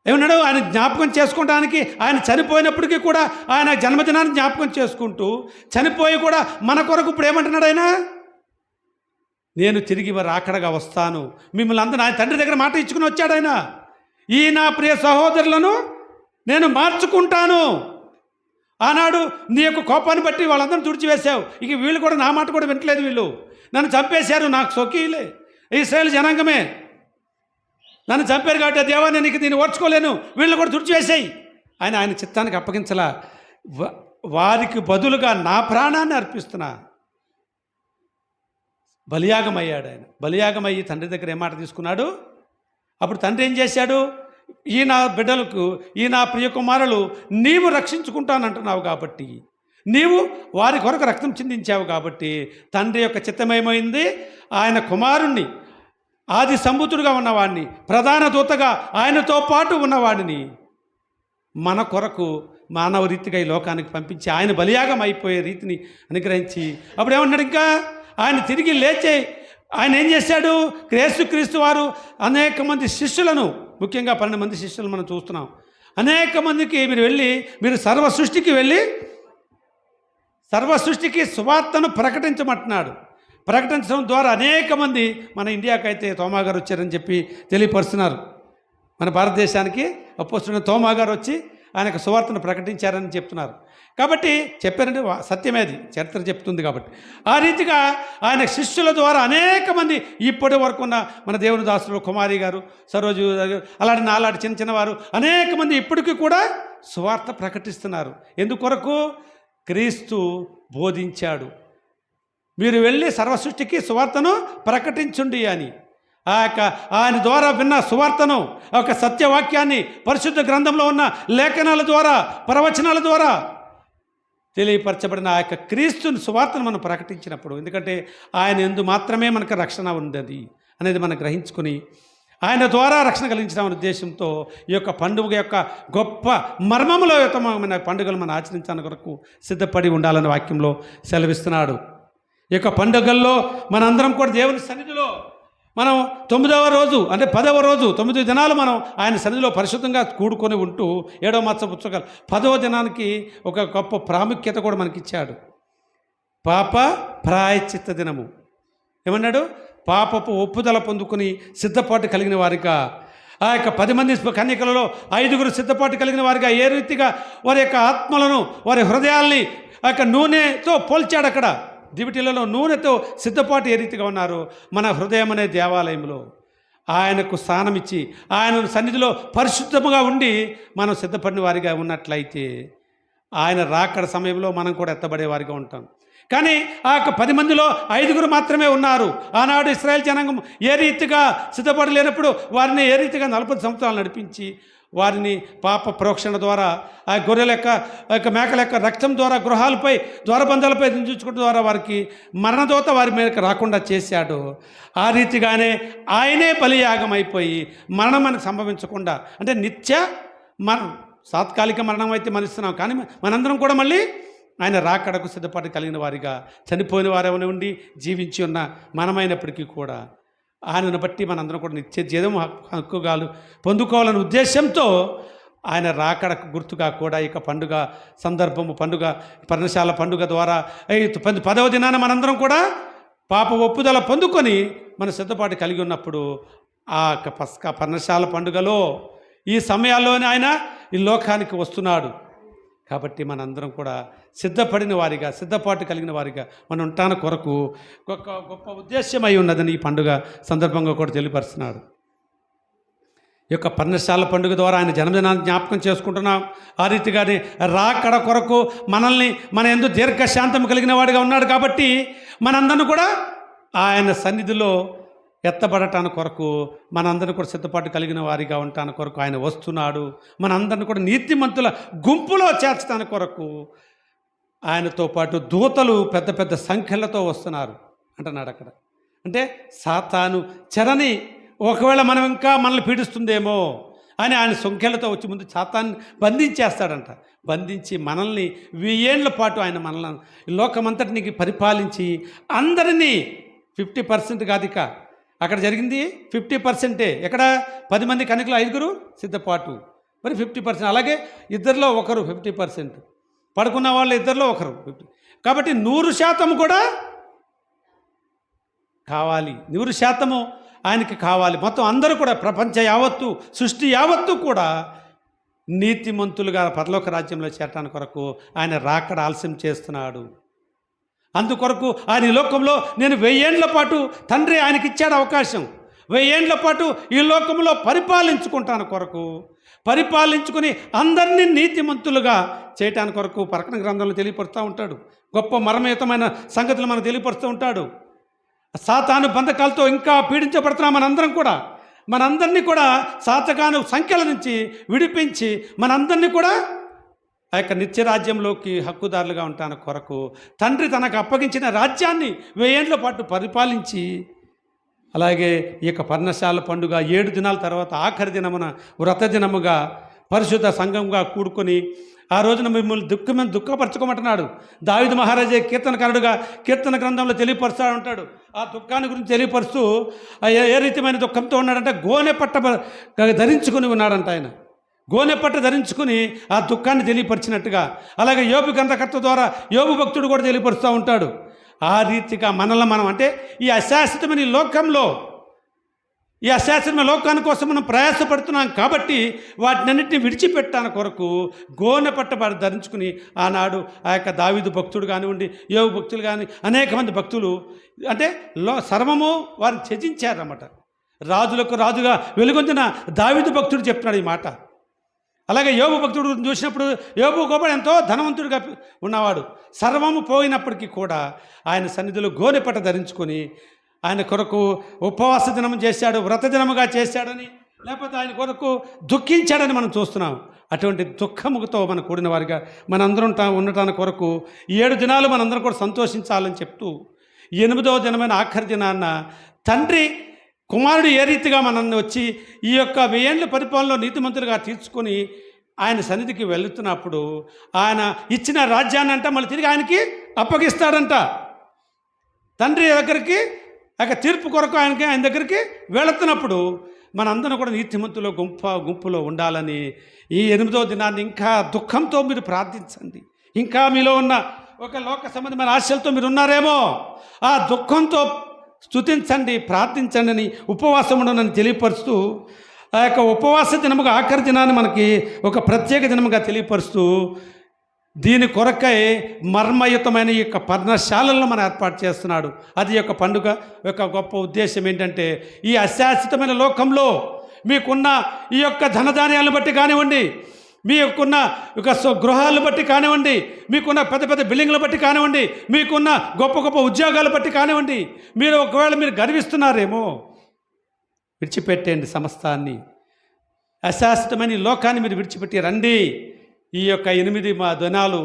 ఏమన్నాడు? ఆయన జ్ఞాపకం చేసుకోవడానికి ఆయన చనిపోయినప్పటికీ కూడా ఆయన జన్మదినాన్ని జ్ఞాపకం చేసుకుంటూ చనిపోయి కూడా మన కొరకు ఇప్పుడు ఏమంటున్నాడు ఆయన? నేను తిరిగి రాకడగా వస్తాను, మిమ్మల్ని అందరూ ఆయన తండ్రి దగ్గర మాట ఇచ్చుకుని వచ్చాడు ఆయన. ఈ నా ప్రియ సహోదరులను నేను మార్చుకుంటాను. ఆనాడు నీ యొక్క కోపాన్ని బట్టి వాళ్ళందరూ తుడిచివేశావు, ఇక వీళ్ళు కూడా నా మాట కూడా వింటలేదు, వీళ్ళు నన్ను చంపేశారు, నాకు సొకీలే, ఇశ్రాయేలు జనాంగమే నన్ను చంపారు కాబట్టి దేవా నేను దీన్ని ఓర్చుకోలేను, వీళ్ళు కూడా తుడిచివేసాయి. ఆయన చిత్తానికి అప్పగించలా. వారికి బదులుగా నా ప్రాణాన్ని అర్పిస్తున్నా. బలియాగమయ్యాడు ఆయన. బలియాగమయ్యి తండ్రి దగ్గర ఏమాట తీసుకున్నాడు. అప్పుడు తండ్రి ఏం చేశాడు? ఈ నా బిడ్డలకు, ఈ నా ప్రియ కుమారులు నీవు రక్షించుకుంటానంటున్నావు కాబట్టి, నీవు వారి కొరకు రక్తం చిందించావు కాబట్టి తండ్రి యొక్క చిత్తమేమైంది? ఆయన కుమారుణ్ణి, ఆది సంభూతుడుగా ఉన్నవాడిని, ప్రధాన దూతగా ఆయనతో పాటు ఉన్నవాడిని మన కొరకు మానవ రీతిగా ఈ లోకానికి పంపించి ఆయన బలియాగం అయిపోయే రీతిని అనుగ్రహించి అప్పుడు ఏమన్నాడు? ఇంకా ఆయన తిరిగి లేచే ఆయన ఏం చేశాడు? యేసుక్రీస్తు వారు అనేక మంది శిష్యులను, ముఖ్యంగా 12 మంది శిష్యులు మనం చూస్తున్నాం. అనేక మందికి మీరు సర్వ సృష్టికి సువార్తను ప్రకటించమంటున్నాడు. ప్రకటించడం ద్వారా అనేక మంది, మన ఇండియాకైతే తోమా గారు వచ్చారని చెప్పి తెలియపరుస్తున్నారు. మన భారతదేశానికి అపోస్తలుడైన తోమా గారు వచ్చి ఆయనకు సువార్తను ప్రకటించారని చెప్తున్నారు. కాబట్టి చెప్పారంటే సత్యమేది, చరిత్ర చెప్తుంది. కాబట్టి ఆ రీతిగా ఆయన శిష్యుల ద్వారా అనేక మంది ఇప్పటి వరకు ఉన్న మన దేవుని దాసులు కుమారి గారు, సరోజు, అలాంటి నాలాంటి చిన్న వారు అనేక మంది ఇప్పటికీ కూడా సువార్త ప్రకటిస్తున్నారు. ఎందుకొరకు? క్రీస్తు బోధించాడు. మీరు వెళ్ళి సర్వసృష్టికి సువార్తను ప్రకటించుండి అని. ఆయన ద్వారా విన్న సువార్తను, ఒక సత్యవాక్యాన్ని పరిశుద్ధ గ్రంథంలో ఉన్న లేఖనాల ద్వారా, ప్రవచనాల ద్వారా తెలియపరచబడిన ఆ యొక్క క్రీస్తుని సువార్తను మనం ప్రకటించినప్పుడు, ఎందుకంటే ఆయన యందు మాత్రమే మనకు రక్షణ ఉన్నది అనేది మనం గ్రహించుకొని ఆయన ద్వారా రక్షణ కలిగించిన ఉద్దేశంతో ఈ యొక్క పండుగ యొక్క గొప్ప మర్మములో యుతమైన పండుగలు మనం ఆచరించడానికి కొరకు సిద్ధపడి ఉండాలని వాక్యంలో సెలవిస్తున్నాడు. ఈ యొక్క పండుగల్లో మనందరం కూడా దేవుని సన్నిధిలో మనం 9వ రోజు అంటే 10వ రోజు 9 దినాలు మనం ఆయన సన్నిధిలో పరిశుద్ధంగా కూడుకొని ఉంటూ 7వ మాస పుస్తకాలు 10వ దినానికి ఒక గొప్ప ప్రాముఖ్యత కూడా మనకిచ్చాడు. పాప ప్రాయశ్చిత్త దినము ఏమన్నాడు? పాపపు ఒప్పుదల పొందుకుని సిద్ధపాటు కలిగిన వారిగా, ఆ యొక్క 10 మంది కన్యకలలో 5గురు సిద్ధపాటు కలిగిన వారిగా ఏ రీతిగా వారి యొక్క ఆత్మలను, వారి హృదయాల్ని ఆ యొక్క నూనెతో పోల్చాడు. అక్కడ దివిటీలలో నూనెతో సిద్ధపాటు ఏ రీతిగా ఉన్నారు, మన హృదయం అనే దేవాలయంలో ఆయనకు స్థానం ఇచ్చి ఆయన సన్నిధిలో పరిశుద్ధముగా ఉండి మనం సిద్ధపడిన వారిగా ఉన్నట్లయితే ఆయన రాకడ సమయంలో మనం కూడా ఎత్తబడే వారిగా ఉంటాం. కానీ ఆ యొక్క 10 మందిలో 5గురు మాత్రమే ఉన్నారు. ఆనాడు ఇశ్రాయేల్ జనాంగం ఏ రీతిగా సిద్ధపడలేనప్పుడు వారిని ఏ రీతిగా 40 సంవత్సరాలు నడిపించి వారిని పాప ప్రోక్షణ ద్వారా, ఆ గొర్రెల యొక్క మేకల యొక్క రక్తం ద్వారా గృహాలపై, ద్వారబంధాలపై దించుకోవడం ద్వారా వారికి మరణదోత వారి మీదకి రాకుండా చేశాడు. ఆ రీతిగానే ఆయనే బలియాగం అయిపోయి మరణం మనకు సంభవించకుండా, అంటే నిత్య మరణం, తాత్కాలిక మరణం అయితే మనిస్తున్నాం, కానీ మనందరం కూడా మళ్ళీ ఆయన రాకడకు సిద్ధపాటు కలిగిన వారిగా, చనిపోయిన వారెవని ఉండి జీవించి ఉన్న మనమైనప్పటికీ కూడా ఆయనను బట్టి మనందరం కూడా నిత్య జీవం హక్కుగాలు పొందుకోవాలనే ఉద్దేశంతో ఆయన రాకడకు గుర్తుగా కూడా ఇక పండుగ సందర్భము, పండుగ పర్ణశాల పండుగ ద్వారా 10వ దినాన మనందరం కూడా పాప ఒప్పుదల పొందుకొని మన సిద్ధపాటు కలిగి ఉన్నప్పుడు ఆ పస్కా పర్ణశాల పండుగలో ఈ సమయాల్లోనే ఆయన ఈ లోకానికి వస్తున్నాడు. కాబట్టి మనందరం కూడా సిద్ధపడిన వారిగా, సిద్ధపాటు కలిగిన వారిగా మనం ఉంటాన కొరకు గొప్ప ఉద్దేశ్యమై ఉన్నదని ఈ పండుగ సందర్భంగా కూడా తెలియపరుస్తున్నాడు. ఈ యొక్క పర్ణశాల పండుగ ద్వారా ఆయన జన్మదినాన్ని జ్ఞాపకం చేసుకుంటున్నాం. ఆ రీతిగానే రాకడ కొరకు మనల్ని మన యందు దీర్ఘశాంతం కలిగిన వాడిగా ఉన్నాడు. కాబట్టి మనందరం కూడా ఆయన సన్నిధిలో ఎత్తబడటానికి కొరకు మనందరిని కూడా సిద్ధపాటు కలిగిన వారిగా ఉండటానికి కొరకు ఆయన వస్తున్నాడు. మనందరిని కూడా నీతిమంతుల గుంపులో చేర్చడానికి కొరకు ఆయనతో పాటు దూతలు పెద్ద పెద్ద సంఖ్యలతో వస్తున్నారు అంటున్నాడు అక్కడ. అంటే సాతాను చెరని ఒకవేళ మనం ఇంకా మనల్ని పీడిస్తుందేమో అని ఆయన సంఖ్యలతో వచ్చి ముందు సాతాన్ని బంధించేస్తాడంట. బంధించి మనల్ని 1000 ఏళ్ల పాటు ఆయన మనల్ని లోకమంతటిని పరిపాలించి అందరినీ 50% కాదు, ఇక అక్కడ జరిగింది 50%. ఎక్కడ 10 మంది కన్యకలు 5గురు సిద్ధపాటు, మరి 50%. అలాగే ఇద్దరిలో ఒకరు 50%, పడుకున్న వాళ్ళు ఇద్దరిలో ఒకరు 50. కాబట్టి 100% కూడా కావాలి, 100% ఆయనకి కావాలి. మొత్తం అందరూ కూడా ప్రపంచ యావత్తు, సృష్టి యావత్తు కూడా నీతిమంతులుగా పరలోక రాజ్యంలో చేరటానికి కొరకు ఆయన రాకడ ఆలస్యం చేస్తున్నాడు. అందుకొరకు ఆయన ఈ లోకంలో నేను 1000 ఏళ్ల పాటు తండ్రి ఆయనకి ఇచ్చాడు అవకాశం. 1000 ఏళ్ల పాటు ఈ లోకంలో పరిపాలించుకుంటాను కొరకు, పరిపాలించుకుని అందరినీ నీతిమంతులుగా చేయటానికి కొరకు ప్రకటన గ్రంథంలో తెలియపరుస్తూ ఉంటాడు. గొప్ప మర్మయుతమైన సంగతులు మనకు తెలియపరుస్తూ ఉంటాడు. సాతాను బంధకాలతో ఇంకా పీడించబడుతున్నాం మనందరినీ కూడా సాతాను సంఖ్యల నుంచి విడిపించి మనందరినీ కూడా ఆ యొక్క నిత్యరాజ్యంలోకి హక్కుదారులుగా ఉంటాను కొరకు తండ్రి తనకు అప్పగించిన రాజ్యాన్ని 1000 ఏళ్ల పాటు పరిపాలించి, అలాగే ఈ యొక్క పర్ణశాల పండుగ 7 దినాల తర్వాత ఆఖరి దినమున వ్రత దినముగా పరిశుద్ధ సంఘంగా కూడుకొని ఆ రోజున మిమ్మల్ని దుఃఖపరచుకోమంటున్నాడు. దావీదు మహారాజే కీర్తనకారుడుగా కీర్తన గ్రంథంలో తెలియపరుస్తూ ఉంటాడు. ఆ దుఃఖాన్ని గురించి తెలియపరుస్తూ ఏ రీతిమైన దుఃఖంతో ఉన్నాడంటే గోనె పట్ట ధరించుకుని ఉన్నాడంట. ఆయన గోనె పట్ట ధరించుకుని ఆ దుఃఖాన్ని తెలియపరిచినట్టుగా, అలాగే యోబు గ్రంథకర్త ద్వారా యోబు భక్తుడు కూడా తెలియపరుస్తూ ఉంటాడు. ఆ రీతిగా మనల్ని మనం, అంటే ఈ అశాశ్వతమైన లోకంలో, ఈ అశాశ్వతమైన లోకాని కోసం మనం ప్రయాసపడుతున్నాం కాబట్టి వాటినన్నింటినీ విడిచిపెట్టాని కొరకు గోనె పట్ట ధరించుకుని ఆనాడు ఆ యొక్క దావీదు భక్తుడు కానివ్వండి, యోబు భక్తులు కానీ అనేక మంది భక్తులు అంటే సర్వము వారిని త్యజించారన్నమాట. రాజులకు రాజుగా వెలుగొందిన దావీదు భక్తుడు చెప్తున్నాడు ఈ మాట. అలాగే యోబు భక్తుడు చూసినప్పుడు యోబు కూడా ఎంతో ధనవంతుడిగా ఉన్నవాడు. సర్వము పోయినప్పటికీ కూడా ఆయన సన్నిధిలో గోనెపట్ట ధరించుకొని ఆయన కొరకు ఉపవాస దినం చేశాడు, వ్రత దినముగా చేశాడని, లేకపోతే ఆయన కొరకు దుఃఖించాడని మనం చూస్తున్నాం. అటువంటి దుఃఖముతో మనం కూడిన వారిగా మనందరం ఉండటానికి కొరకు 7 దినాలు మనందరం కూడా సంతోషించాలని చెప్తూ 8వ దినమైన ఆఖరి దినాన్న తండ్రి కుమారుడు ఏ రీతిగా మనల్ని వచ్చి ఈ యొక్క 1000 ఏళ్ళ పరిపాలనలో నీతిమంతులుగా తీర్చుకొని ఆయన సన్నిధికి వెళుతున్నప్పుడు ఆయన ఇచ్చిన రాజ్యాన్ని అంట మళ్ళీ తిరిగి ఆయనకి అప్పగిస్తాడంట. తండ్రి దగ్గరికి తీర్పు కొరకు ఆయన దగ్గరికి వెళుతున్నప్పుడు మనందరం కూడా నీతిమంతులు గుంపులో ఉండాలని ఈ 8వ దినాన్ని ఇంకా దుఃఖంతో మీరు ప్రార్థించండి. ఇంకా మీలో ఉన్న ఒక లోక సంబంధమైన ఆశలతో మీరు ఉన్నారేమో, ఆ దుఃఖంతో స్తుతించండి, ప్రార్థించండి అని ఉపవాసం ఉండనని తెలియపరుస్తూ ఆ యొక్క ఉపవాస దినముగా ఆఖరి దినాన్ని మనకి ఒక ప్రత్యేక దినముగా తెలియపరుస్తూ దీని కొరకై మర్మయుతమైన ఈ యొక్క పర్ణశాలలను మనం ఏర్పాటు చేస్తున్నాడు. అది యొక్క పండుగ యొక్క గొప్ప ఉద్దేశం ఏంటంటే ఈ అశాశ్వతమైన లోకంలో మీకున్న ఈ యొక్క ధనధాన్యాలను బట్టి కానివ్వండి, మీకున్న ఒక గృహాలను బట్టి కానివ్వండి, మీకున్న పెద్ద పెద్ద బిల్డింగ్లు బట్టి కానివ్వండి, మీకున్న గొప్ప గొప్ప ఉద్యోగాలు బట్టి కానివ్వండి, మీరు ఒకవేళ మీరు గర్విస్తున్నారేమో, విడిచిపెట్టండి సమస్తాన్ని. అశాశ్వతమైన ఈ లోకాన్ని మీరు విడిచిపెట్టి రండి. ఈ యొక్క 8 దినాలు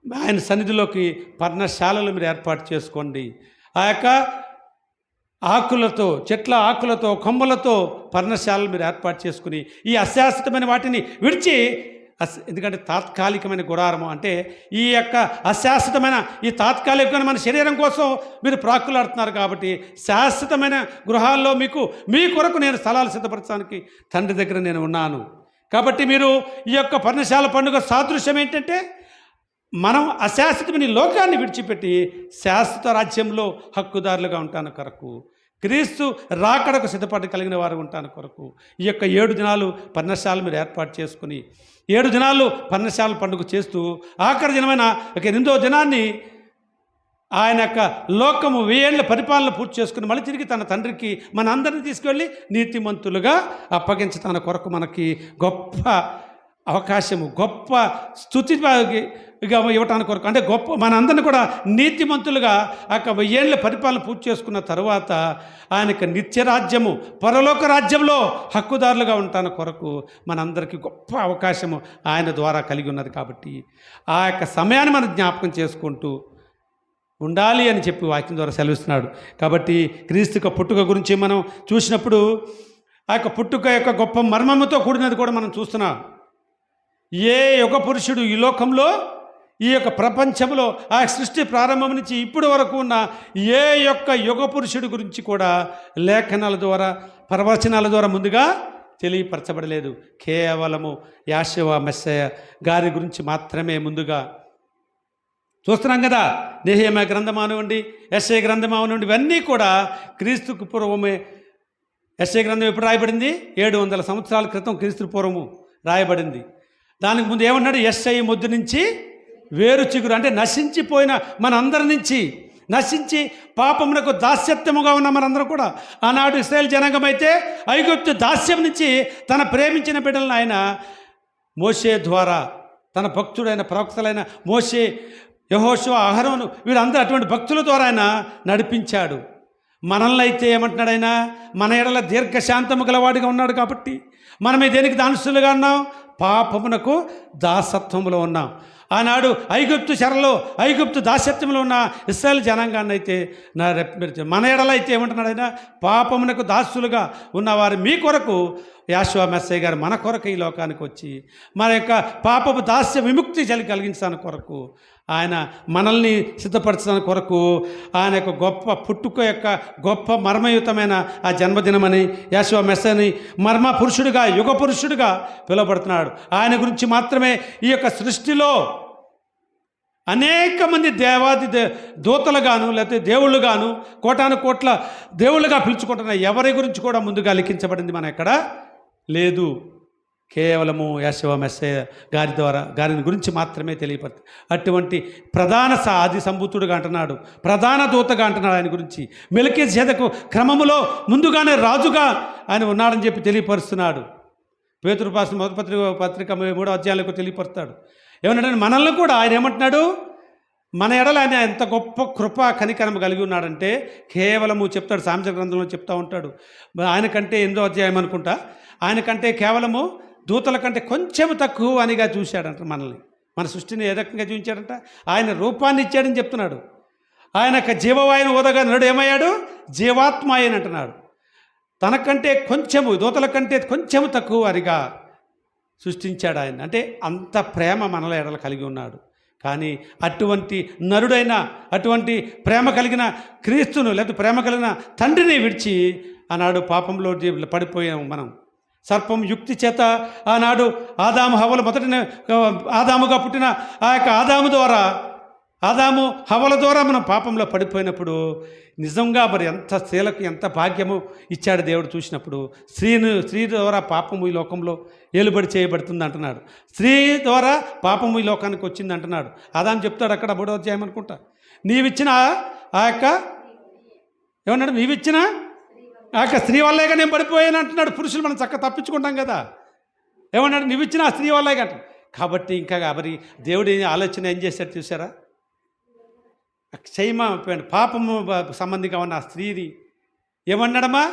ఆయన సన్నిధిలోకి పర్ణశాలలు మీరు ఏర్పాటు చేసుకోండి. ఆ యొక్క ఆకులతో, చెట్ల ఆకులతో, కొమ్మలతో పర్ణశాలలు మీరు ఏర్పాటు చేసుకుని ఈ అశాశ్వతమైన వాటిని విడిచి, ఎందుకంటే తాత్కాలికమైన గుడారము అంటే ఈ యొక్క అశాశ్వతమైన ఈ తాత్కాలికమైన మన శరీరం కోసం మీరు ప్రాకులాడుతున్నారు కాబట్టి శాశ్వతమైన గృహాల్లో మీ కొరకు నేను స్థలాలు సిద్ధపరచడానికి తండ్రి దగ్గర నేను ఉన్నాను. కాబట్టి మీరు ఈ యొక్క పర్ణశాల పండుగ సాదృశ్యం ఏంటంటే మనం అశాశ్వతమైన లోకాన్ని విడిచిపెట్టి శాశ్వత రాజ్యంలో హక్కుదారులుగా ఉంటాను కొరకు, క్రీస్తు రాకడకు సిద్ధపాటు కలిగిన వారు ఉంటాను కొరకు ఈ యొక్క 7 దినాలు పర్ణశాల మీరు ఏర్పాటు చేసుకుని 7 దినాలు పర్ణశాల పండుగ చేస్తూ ఆఖరి దినమైన 8వ దినాన్ని ఆయన యొక్క లోకము 1000 ఏళ్ళ పరిపాలన పూర్తి చేసుకుని మళ్ళీ తిరిగి తన తండ్రికి మన అందరినీ తీసుకెళ్ళి నీతిమంతులుగా అప్పగించటానికి కొరకు మనకి గొప్ప అవకాశము, గొప్ప స్తుతి ఇవ్వటానికి కొరకు, అంటే గొప్ప మనందరినీ కూడా నీతిమంతులుగా ఆ 1000 ఏళ్ళ పరిపాలన పూర్తి చేసుకున్న తర్వాత ఆయనకు నిత్యరాజ్యము, పరలోక రాజ్యంలో హక్కుదారులుగా ఉంటాను కొరకు మనందరికీ గొప్ప అవకాశము ఆయన ద్వారా కలిగి ఉన్నది. కాబట్టి ఆ యొక్క సమయాన్ని మనం జ్ఞాపకం చేసుకుంటూ ఉండాలి అని చెప్పి వాక్యం ద్వారా సెలవిస్తున్నాడు. కాబట్టి క్రీస్తు యొక్క పుట్టుక గురించి మనం చూసినప్పుడు ఆ యొక్క పుట్టుక యొక్క గొప్ప మర్మముతో కూడినది కూడా మనం చూస్తున్నాం. ఏ యుగ పురుషుడు ఈ లోకంలో, ఈ యొక్క ప్రపంచంలో ఆ సృష్టి ప్రారంభం నుంచి ఇప్పటి వరకు ఉన్న ఏ యొక్క యుగ పురుషుడి గురించి కూడా లేఖనాల ద్వారా, ప్రవచనాల ద్వారా ముందుగా తెలియపరచబడలేదు. కేవలము యాషోవా మెస్సయ గారి గురించి మాత్రమే ముందుగా చూస్తున్నాం కదా. నెహెమ్యా గ్రంథం అవనివ్వండి, యెషయా గ్రంథం అవనివ్వండి, ఇవన్నీ కూడా క్రీస్తుకు పూర్వమే. యెషయా గ్రంథం ఎప్పుడు రాయబడింది? 700 సంవత్సరాల క్రితం క్రీస్తు పూర్వము రాయబడింది. దానికి ముందు ఏమన్నాడు? యెషయా మొద్దు నుంచి వేరు చిగురు, అంటే నశించిపోయిన మనందరి నుంచి, నశించి పాపమునకు దాస్యత్వముగా ఉన్న మనందరం కూడా ఆనాడు ఇశ్రాయేల్ జనాంగం అయితే ఐగుప్తు దాస్యం నుంచి తన ప్రేమించిన బిడ్డలను ఆయన మోషే ద్వారా, తన భక్తుడైన ప్రవక్తలైన మోషే, యెహోషువ, అహరోను, వీళ్ళందరూ అటువంటి భక్తుల ద్వారా ఆయన నడిపించాడు. మనల్ని అయితే ఏమంటున్నాడు ఆయన? మన ఎడల దీర్ఘశాంతము గలవాడిగా ఉన్నాడు కాబట్టి మనమే దేనికి దానస్తులుగా ఉన్నాం? పాపమునకు దాసత్వములో ఉన్నాం. ఆనాడు ఐగుప్తు చెరలో, ఐగుప్తు దాస్యత్వంలో ఉన్న ఇశ్రాయేల్ జనాంగాన్ని అయితే మన ఎడల అయితే ఏమంటున్నాడు ఆయన? పాపమునకు దాసులుగా ఉన్నవారు మీ కొరకు యాషోవా మెస్సయ్య గారు మన కొరకు ఈ లోకానికి వచ్చి మన యొక్క పాపపు దాస్య విముక్తి కలిగించడానికి కొరకు, ఆయన మనల్ని సిద్ధపరచడానికి కొరకు ఆయన యొక్క గొప్ప పుట్టుక యొక్క గొప్ప మర్మయుతమైన ఆ జన్మదినమని యాషోవా మెస్సయ్యని మర్మ పురుషుడిగా, యుగ పురుషుడిగా పిలువబడుతున్నాడు. ఆయన గురించి మాత్రమే ఈ యొక్క సృష్టిలో అనేక మంది దూతలుగాను, లేకపోతే దేవుళ్ళుగాను, కోటాను కోట్ల దేవుళ్ళుగా పిలుచుకుంటున్న ఎవరి గురించి కూడా ముందుగా లిఖించబడింది మన ఎక్కడ లేదు. కేవలము యాషోవా మెస్సయ్య గారిని గురించి మాత్రమే తెలియపడుతుంది. అటువంటి ప్రధాన ఆది సంభూతుడుగా అంటున్నాడు, ప్రధాన దూతగా అంటున్నాడు ఆయన గురించి. మెల్కీసెదెకు క్రమములో ముందుగానే రాజుగా ఆయన ఉన్నాడని చెప్పి తెలియపరుస్తున్నాడు. పేతురు రాసిన మొదటి పత్రిక 3వ అధ్యాయంలో తెలియపరుస్తాడు. ఏమన్నాడంటే మనల్ని కూడా ఆయన ఏమంటున్నాడు, మన ఎడల ఆయన ఎంత గొప్ప కృప కనికరం కలిగి ఉన్నాడంటే కేవలము చెప్తాడు, సామెతల గ్రంథంలో చెప్తూ ఉంటాడు. ఆయన కంటే 8వ అధ్యాయం అనుకుంటా, ఆయన కంటే కేవలము దూతల కంటే కొంచెం తక్కువ అనిగా చూశాడంట మనల్ని. మన సృష్టిని ఏ రకంగా చూపించాడంట, ఆయన రూపాన్ని ఇచ్చాడని చెప్తున్నాడు. ఆయన యొక్క జీవవాయుని ఊదగా నరుడు ఏమయ్యాడు, జీవాత్మ అని అంటున్నాడు. తనకంటే కొంచెము, దూతల కంటే కొంచెము తక్కువ వారిగా సృష్టించాడు ఆయన. అంటే అంత ప్రేమ మనల ఎడల కలిగి ఉన్నాడు. కానీ అటువంటి నరుడైన, అటువంటి ప్రేమ కలిగిన క్రీస్తును, లేదా ప్రేమ కలిగిన తండ్రిని విడిచి ఆనాడు పాపంలో పడిపోయాము మనం. సర్పం యుక్తి చేత ఆనాడు ఆదాము హవ్వలు మొదటి ఆదాముగా పుట్టిన ఆ యొక్క ఆదాము హవ్వల ద్వారా మనం పాపంలో పడిపోయినప్పుడు నిజంగా మరి ఎంత స్త్రీలకు ఎంత భాగ్యము ఇచ్చాడు దేవుడు చూసినప్పుడు. స్త్రీ ద్వారా పాపము ఈ లోకంలో ఏలుబడి చేయబడుతుంది అంటున్నాడు. స్త్రీ ద్వారా పాపము ఈ లోకానికి వచ్చింది అంటున్నాడు. ఆదాము చెప్తాడు అక్కడ 3వ అధ్యాయం అనుకుంటా, నీవిచ్చిన ఆ యొక్క ఏమన్నాడు, నీవిచ్చిన ఆ యొక్క స్త్రీ వల్లేగా నేను పడిపోయాను అంటున్నాడు. పురుషులు మనం చక్కగా తప్పించుకుంటాం కదా. ఏమన్నాడు, నీవిచ్చిన ఆ స్త్రీ వల్లేగా అంట. కాబట్టి ఇంకా మరి దేవుడి ఆలోచన ఏం చేశాడు చూసారా, క్షయమ పాపము సంబంధిగా ఉన్న ఆ స్త్రీని ఏమన్నాడమ్మా,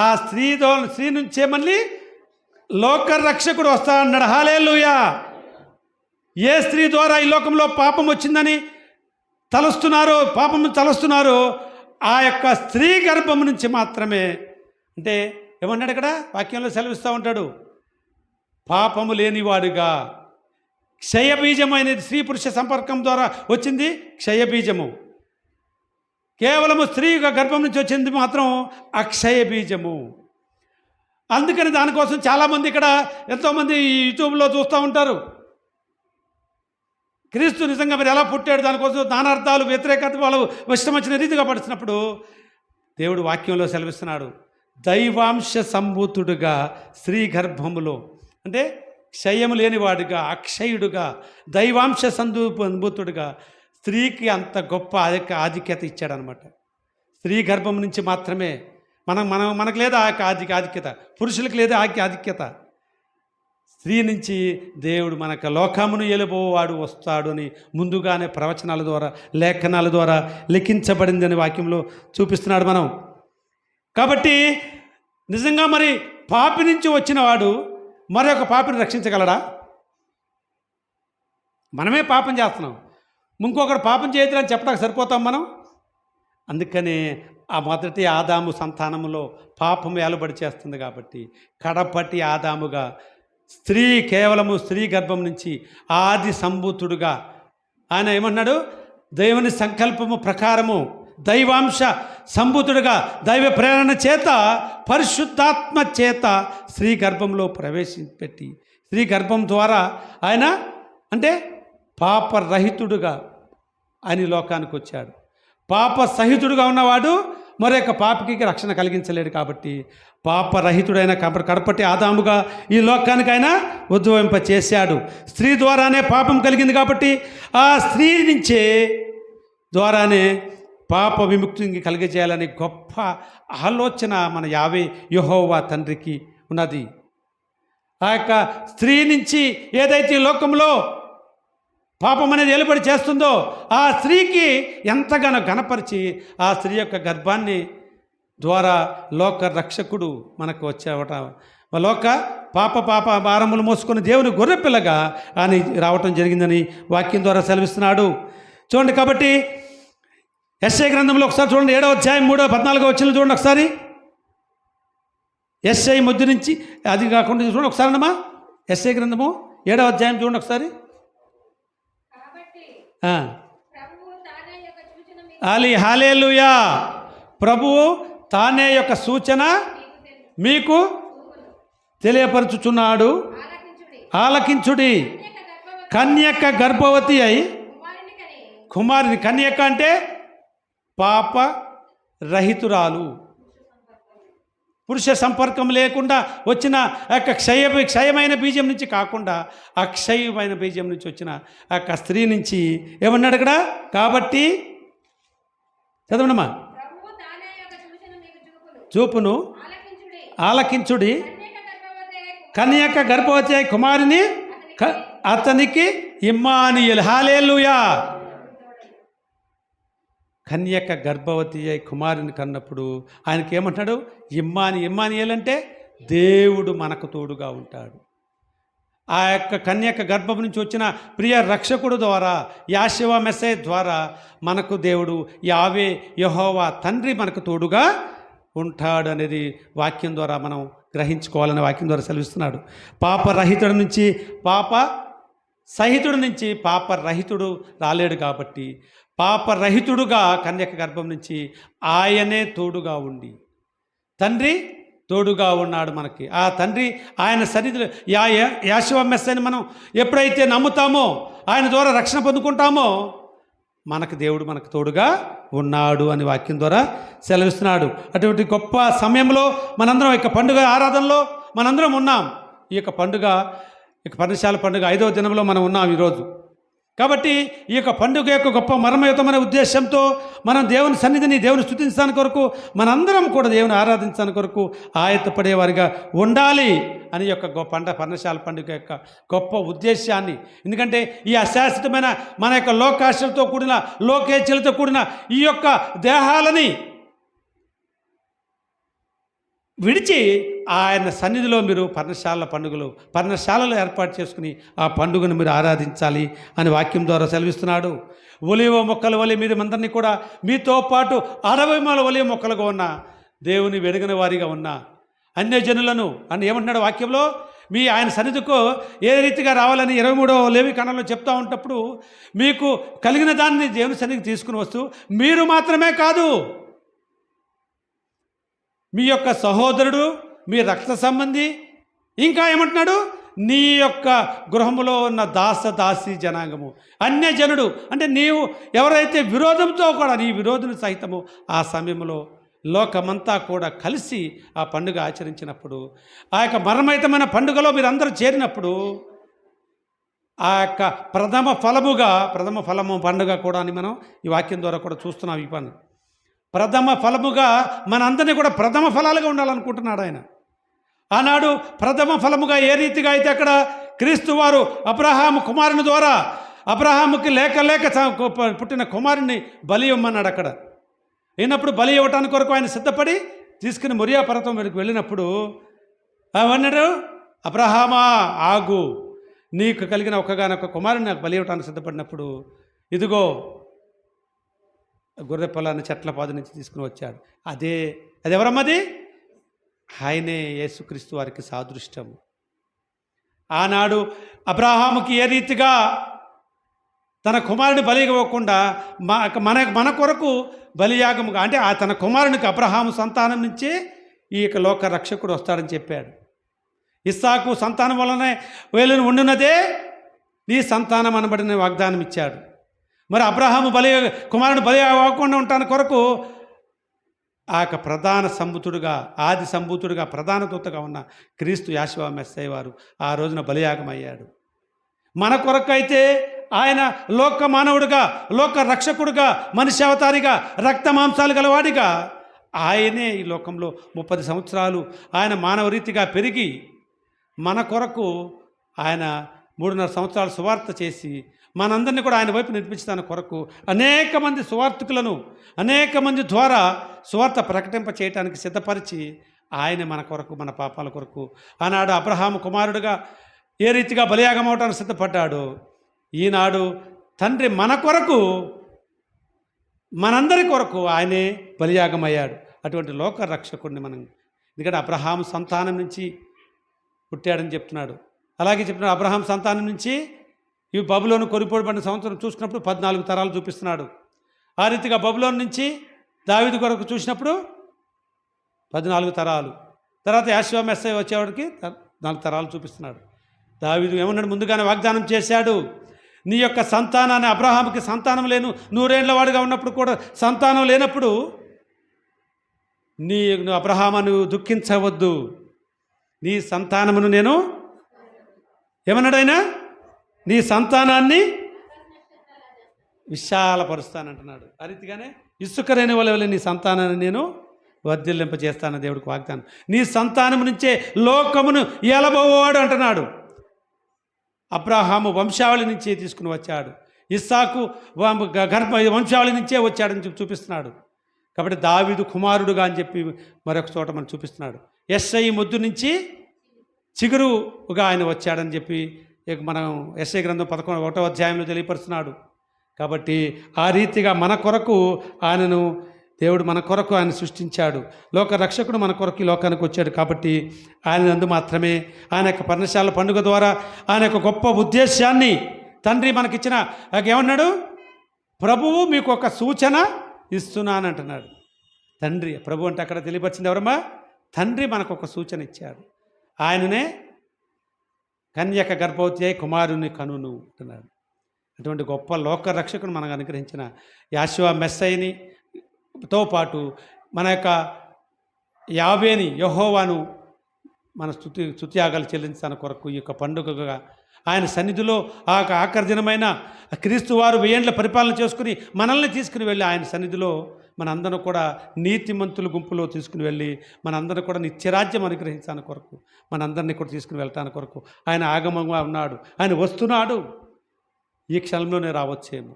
ఆ స్త్రీ నుంచే మళ్ళీ లోకరక్షకుడు వస్తా అన్నాడు. హల్లెలూయా. ఏ స్త్రీ ద్వారా ఈ లోకంలో పాపం వచ్చిందని తలుస్తున్నారో ఆ యొక్క స్త్రీ గర్భం నుంచి మాత్రమే. అంటే ఏమన్నాడు ఇక్కడ వాక్యంలో సెలవిస్తూ ఉంటాడు, పాపము లేనివాడుగా. క్షయబీజమైన స్త్రీ పురుష సంపర్కం ద్వారా వచ్చింది క్షయబీజము. కేవలము స్త్రీ గర్భం నుంచి వచ్చింది మాత్రం అక్షయ బీజము. అందుకని దానికోసం చాలామంది ఇక్కడ ఎంతోమంది యూట్యూబ్లో చూస్తూ ఉంటారు. క్రీస్తు నిజంగా మరి ఎలా పుట్టాడు, దానికోసం నానార్థాలు వ్యతిరేకత వాళ్ళు ఇష్టం వచ్చిన రీతిగా పడుతున్నప్పుడు దేవుడు వాక్యంలో సెలవిస్తున్నాడు, దైవాంశ సంభూతుడుగా స్త్రీ గర్భములో, అంటే క్షయము లేనివాడుగా, అక్షయుడుగా, దైవాంశ సంభూతుడుగా స్త్రీకి అంత గొప్ప ఆధిక్యత ఇచ్చాడనమాట. స్త్రీ గర్భం నుంచి మాత్రమే మనకు లేదా ఆ యొక్క ఆధిక్యత, పురుషులకు లేదా ఆధిక్యత. స్త్రీ నుంచి దేవుడు మనకు లోకమును ఏలుబోవాడు వస్తాడు అని ముందుగానే ప్రవచనాల ద్వారా, లేఖనాల ద్వారా లిఖించబడిందని వాక్యంలో చూపిస్తున్నాడు మనం. కాబట్టి నిజంగా మరి పాపి నుంచి వచ్చిన వాడు మరొక పాపిని రక్షించగలడా? మనమే పాపం చేస్తున్నాం, ఇంకొకరు పాపం చేయొద్దని చెప్పడానికి సరిపోతాం మనం. అందుకనే ఆ మొదటి ఆదాము సంతానములో పాపం ఏలుబడి చేస్తుంది కాబట్టి కడపటి ఆదాముగా కేవలము స్త్రీ గర్భం నుంచి ఆది సంభూతుడుగా ఆయన ఏమన్నాడు, దేవుని సంకల్పము ప్రకారము దైవాంశ సంభూతుడుగా దైవ ప్రేరణ చేత పరిశుద్ధాత్మ చేత స్త్రీ గర్భంలో ప్రవేశపెట్టి స్త్రీ గర్భం ద్వారా ఆయన అంటే పాపరహితుడుగా ఆయన లోకానికి వచ్చాడు. పాప సహితుడుగా ఉన్నవాడు మరొక పాపికి రక్షణ కలిగించలేడు. కాబట్టి పాపరహితుడైన కడపటి ఆదాముగా ఈ లోకానికి ఆయన ఉద్భవింప చేశాడు. స్త్రీ ద్వారానే పాపం కలిగింది కాబట్టి ఆ స్త్రీ నుంచే ద్వారానే పాప విముక్తిని కలిగజేయాలని గొప్ప ఆలోచన మన యెహోవా తండ్రికి ఉన్నది. ఆ యొక్క స్త్రీ నుంచి ఏదైతే లోకంలో పాపం అనేది ఏలుబడి చేస్తుందో ఆ స్త్రీకి ఎంతగానో ఘనపరిచి ఆ స్త్రీ యొక్క గర్భాన్ని ద్వారా లోక రక్షకుడు మనకు వచ్చేవట. పాప భారములు మోసుకొని దేవుని గొర్రెపిల్లగా ఆయన రావటం జరిగిందని వాక్యం ద్వారా సెలవిస్తున్నాడు. చూడండి, కాబట్టి యెషయా గ్రంథంలో ఒకసారి చూడండి, 7వ అధ్యాయం 3-14 వచనం చూడండి ఒకసారి. యెషయా ముద్దు నుంచి అది కాకుండా చూడండి ఒకసారి అమ్మా. యెషయా గ్రంథము 7వ అధ్యాయం చూడండి ఒకసారి. హల్లెలూయా. ప్రభువు తానే యొక్క సూచన మీకు తెలియపరచుచున్నాడు. ఆలకించుడి. కన్యక గర్భవతి అయి కుమారుని, కన్యక అంటే పాప రహితురాలు, పురుష సంపర్కం లేకుండా వచ్చిన యొక్క క్షయమైన బీజం నుంచి కాకుండా అక్షయమైన బీజం నుంచి వచ్చిన ఆ యొక్క స్త్రీ నుంచి ఏమన్నాడు ఇక్కడ? కాబట్టి చదవనమ్మా. చూపును ఆలకించుడి. కన్యక గర్భవతి అయి కుమారుని అతనికి ఇమ్మానుయేలు. హల్లెలూయా. కన్యక గర్భవతి అయి కుమారుని కన్నప్పుడు ఆయనకి ఏమంటాడు? ఇమ్మానుయేలు అంటే దేవుడు మనకు తోడుగా ఉంటాడు. ఆ యొక్క కన్యక గర్భం నుంచి వచ్చిన ప్రియ రక్షకుడు ద్వారా, యాషవా మెస్సయ్య ద్వారా మనకు దేవుడు యావే యెహోవా తండ్రి మనకు తోడుగా ఉంటాడు అనేది వాక్యం ద్వారా మనం గ్రహించుకోవాలని వాక్యం ద్వారా సెలవిస్తున్నాడు. పాపరహితుడి నుంచి సహితుడి నుంచి పాపరహితుడు రాలేడు కాబట్టి పాపరహితుడుగా కన్యక గర్భం నుంచి ఆయనే తోడుగా ఉండి తండ్రి తోడుగా ఉన్నాడు మనకి. ఆ తండ్రి ఆయన సన్నిధిలో యాషవా మెస్సయ్యని మనం ఎప్పుడైతే నమ్ముతామో, ఆయన ద్వారా రక్షణ పొందుకుంటామో, దేవుడు మనకు తోడుగా ఉన్నాడు అని వాక్యం ద్వారా సెలవిస్తున్నాడు. అటువంటి గొప్ప సమయంలో మనందరం ఈ పండుగ ఆరాధనలో మనందరం ఉన్నాం. ఈ యొక్క పండుగ, పర్ణశాల పండుగ 5వ దినంలో మనం ఉన్నాం ఈరోజు. కాబట్టి ఈ యొక్క పండుగ యొక్క గొప్ప మర్మయుతమైన ఉద్దేశంతో మనం దేవుని సన్నిధిని, దేవుని స్తుతించడానికి కొరకు, మనందరం కూడా దేవుని ఆరాధించడానికి కొరకు ఆయత్తపడేవారిగా ఉండాలి అని యొక్క పర్ణశాల పండుగ యొక్క గొప్ప ఉద్దేశాన్ని, ఎందుకంటే ఈ అశాశ్వతమైన మన యొక్క లోకాశలతో కూడిన, లోకేచ్ఛలతో కూడిన ఈ యొక్క దేహాలని విడిచి ఆయన సన్నిధిలో మీరు పర్ణశాలలో ఏర్పాటు చేసుకుని ఆ పండుగను మీరు ఆరాధించాలి అని వాక్యం ద్వారా సెలవిస్తున్నాడు. ఒలివ మొక్కల వలె మీరు అందరినీ కూడా మీతో పాటు 60 ఒలివ మొక్కలుగా ఉన్న దేవుని వెడగని వారిగా ఉన్న అన్యజనులను అని ఏమంటున్నాడు వాక్యంలో? ఆయన సన్నిధికు ఏ రీతిగా రావాలని 23వ లేవి కాండంలో చెప్తా ఉంటప్పుడు, మీకు కలిగిన దాన్ని దేవుని సన్నిధికి తీసుకుని వస్తూ, మీరు మాత్రమే కాదు, మీ యొక్క సహోదరుడు, మీ రక్త సంబంధి, ఇంకా ఏమంటున్నాడు? నీ యొక్క గృహములో ఉన్న దాసీ జనాంగము, అన్యజనుడు అంటే నీవు ఎవరైతే విరోధంతో కూడా, నీ విరోధుని సహితము ఆ సమయంలో లోకమంతా కూడా కలిసి ఆ పండుగ ఆచరించినప్పుడు, ఆ యొక్క మర్మయుతమైన పండుగలో మీరు అందరూ చేరినప్పుడు, ఆ యొక్క ప్రథమ ఫలము పండుగ కూడా అని మనం ఈ వాక్యం ద్వారా కూడా చూస్తున్నాం. ఈ పని ప్రథమ ఫలముగా మనందరినీ కూడా ప్రథమ ఫలాలుగా ఉండాలనుకుంటున్నాడు ఆయన. ఆనాడు ప్రథమ ఫలముగా ఏ రీతిగా అయితే అక్కడ క్రీస్తు వారు అబ్రహాము కుమారుని ద్వారా, అబ్రహాముకి లేక పుట్టిన కుమారుని బలి ఇవ్వమన్నాడు. అక్కడ అయినప్పుడు బలి ఇవ్వటానికి కొరకు ఆయన సిద్ధపడి తీసుకుని మొరియా పర్వతం మీదకి వెళ్ళినప్పుడు అవన్నాడు, అబ్రహామా ఆగు, నీకు కలిగిన ఒక్కగానొక్క కుమారుని నాకు బలి ఇవ్వటానికి సిద్ధపడినప్పుడు, ఇదిగో గొర్రె పొలాన్ని చెట్ల పాదు నుంచి తీసుకుని వచ్చాడు. అది ఎవరమ్మది? ఆయనే యేసుక్రీస్తు వారికి సాదృష్టం. ఆనాడు అబ్రహాముకి ఏ రీతిగా తన కుమారుని బలి ఇవ్వకుండా మన కొరకు బలియాగముగా, అంటే తన కుమారునికి అబ్రహాము సంతానం నుంచే ఈ యొక్క లోక రక్షకుడు వస్తాడని చెప్పాడు. ఇస్సాకు సంతానం వలనే వేలును ఉండునదే నీ సంతానం అనబడిన వాగ్దానం ఇచ్చాడు. మరి అబ్రహాము కుమారుని బలి అవ్వకుండా ఉండటానికి కొరకు ఆ యొక్క ప్రధాన సంభూతుడుగా, ఆది సంభూతుడుగా, ప్రధాన దూతగా ఉన్న క్రీస్తు యాషవా మెస్సయ్య వారు ఆ రోజున బలియాగం అయ్యాడు. మన కొరకు అయితే ఆయన లోక మానవుడిగా, లోక రక్షకుడుగా, మనిషి అవతారిగా, రక్త మాంసాలు గలవాడిగా ఆయనే ఈ లోకంలో 30 సంవత్సరాలు ఆయన మానవ రీతిగా పెరిగి మన కొరకు ఆయన 3.5 సంవత్సరాలు సువార్త చేసి మనందరినీ కూడా ఆయన వైపు నడిపించడానికి కొరకు అనేక మంది సువార్థికులను, అనేక మంది ద్వారా సువార్త ప్రకటింప చేయడానికి సిద్ధపరిచి ఆయన మన కొరకు, మన పాపాల కొరకు ఆనాడు అబ్రహాము కుమారుడుగా ఏ రీతిగా బలియాగం అవటానికి సిద్ధపడ్డాడు, ఈనాడు తండ్రి మన కొరకు, మనందరి కొరకు ఆయనే బలియాగం అయ్యాడు. అటువంటి లోక రక్షకుడిని మనం, ఎందుకంటే అబ్రహాము సంతానం నుంచి పుట్టాడని చెప్తున్నాడు. అలాగే చెప్తున్నాడు అబ్రహాం సంతానం నుంచి ఈ బబులోను కొనిపోబడిన సంవత్సరం చూసినప్పుడు 14 తరాలు చూపిస్తున్నాడు. ఆ రీతిగా బబులోను నుంచి దావీదు కొరకు చూసినప్పుడు 14 తరాలు, తర్వాత యాషవా మెస్సయ్య వచ్చేవాడికి 4 తరాలు చూపిస్తున్నాడు. దావీదు ఏమన్నాడు? ముందుగానే వాగ్దానం చేశాడు, నీ యొక్క సంతానాన్ని, అబ్రహాముకి సంతానం లేను 100 ఏళ్ల వాడిగా ఉన్నప్పుడు కూడా సంతానం లేనప్పుడు అబ్రహామును దుఃఖించవద్దు, నీ సంతానమును నేను ఏమన్నాడు ఆయన? నీ సంతానాన్ని విశాలపరుస్తానంటున్నాడు. ఆ రీతిగానే ఇసుక రేణి వలె నీ సంతానాన్ని నేను వర్ధిల్లింపజేస్తానని దేవుడికి వాగ్దానం. నీ సంతానం నుంచే లోకమును ఏలబోవాడు అంటున్నాడు. అబ్రాహాము వంశావళి నుంచే తీసుకుని వచ్చాడు, ఇస్సాకు వంశావళి నుంచే వచ్చాడని చెప్పి చూపిస్తున్నాడు. కాబట్టి దావీదు కుమారుడుగా అని చెప్పి మరొక చోట మనం చూపిస్తున్నాడు. యెషై మొద్దు నుంచి చిగురుగా ఆయన వచ్చాడని చెప్పి మనం యెషయా గ్రంథం 11వ అధ్యాయంలో తెలియపరుస్తున్నాడు. కాబట్టి ఆ రీతిగా మన కొరకు ఆయనను దేవుడు మన కొరకు ఆయన సృష్టించాడు. లోక రక్షకుడు మన కొరకు ఈ లోకానికి వచ్చాడు. కాబట్టి ఆయన నందు మాత్రమే ఆయన యొక్క పర్ణశాల పండుగ ద్వారా ఆయన యొక్క గొప్ప ఉద్దేశాన్ని తండ్రి మనకిచ్చిన ఏమన్నాడు, ప్రభువు మీకు ఒక సూచన ఇస్తున్నానంటున్నాడు. తండ్రి ప్రభు అంటే అక్కడ తెలియపరిచింది ఎవరమ్మా? తండ్రి మనకు ఒక సూచన ఇచ్చాడు. ఆయననే కన్యక గర్భవతి అయి కుమారుని కనును అంటున్నాడు. అటువంటి గొప్ప లోక రక్షకుని మనకు అనుగ్రహించిన యాషువా మెస్సైని తో పాటు మన యొక్క యావేని యెహోవాను మన స్తుత్యాగాలు చెల్లించడానికి కొరకు ఈ యొక్క పండుగగా ఆయన సన్నిధిలో ఆ ఆఖరి దినమైన క్రీస్తు వారు 1000 ఏళ్ల పరిపాలన చేసుకుని మనల్ని తీసుకుని వెళ్ళి ఆయన సన్నిధిలో మనందరం కూడా నీతిమంతుల గుంపులో తీసుకుని వెళ్ళి మనందరం కూడా నిత్యరాజ్యం అనుగ్రహించడానికి కొరకు మనందరినీ కూడా తీసుకుని వెళ్ళటానికి కొరకు ఆయన ఆగమంగా ఉన్నాడు. ఆయన వస్తున్నాడు. ఈ క్షణంలోనే రావచ్చేమో.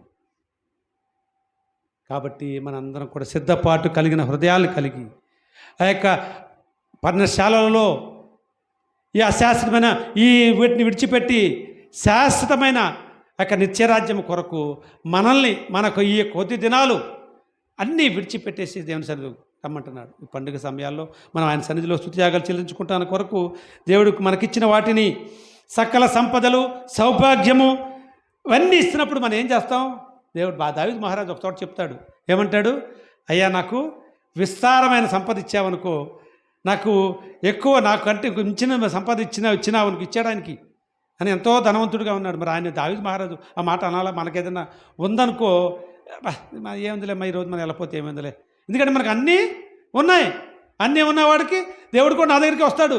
కాబట్టి మనందరం కూడా సిద్ధపాటు కలిగిన హృదయాలు కలిగి ఆ యొక్క పర్ణశాలలో ఈ అశాశ్వతమైన ఈ వీటిని విడిచిపెట్టి శాశ్వతమైన యొక్క నిత్యరాజ్యం కొరకు మనల్ని మనకు ఈ కొద్ది దినాలు అన్నీ విడిచిపెట్టేసి దేవుని సన్నిధిలో రమ్మంటున్నాడు. ఈ పండుగ సమయాల్లో మనం ఆయన సన్నిధిలో స్తుతియాగాలు చెల్లించుకుంటాను కొరకు దేవుడికి మనకిచ్చిన వాటిని సకల సంపదలు సౌభాగ్యము ఇవన్నీ ఇస్తున్నప్పుడు మనం ఏం చేస్తాం? దేవుడు దావీదు మహారాజు ఒక చోట చెప్తాడు. ఏమంటాడు? అయ్యా నాకు విస్తారమైన సంపద ఇచ్చావనుకో, నాకు ఎక్కువ నాకంటే మించిన సంపద ఇచ్చినావనుకో ఇచ్చాడానికి అని ఎంతో ధనవంతుడిగా ఉన్నాడు. మరి ఆయన దావీదు మహారాజు ఆ మాట అనాలా? మనకేదన్నా ఉందనుకో ఏముందిలే ఈరోజు మనం వెళ్ళిపోతే ఏముందిలే, ఎందుకంటే మనకు అన్నీ ఉన్నాయి. అన్నీ ఉన్నవాడికి దేవుడు కూడా నా దగ్గరికి వస్తాడు.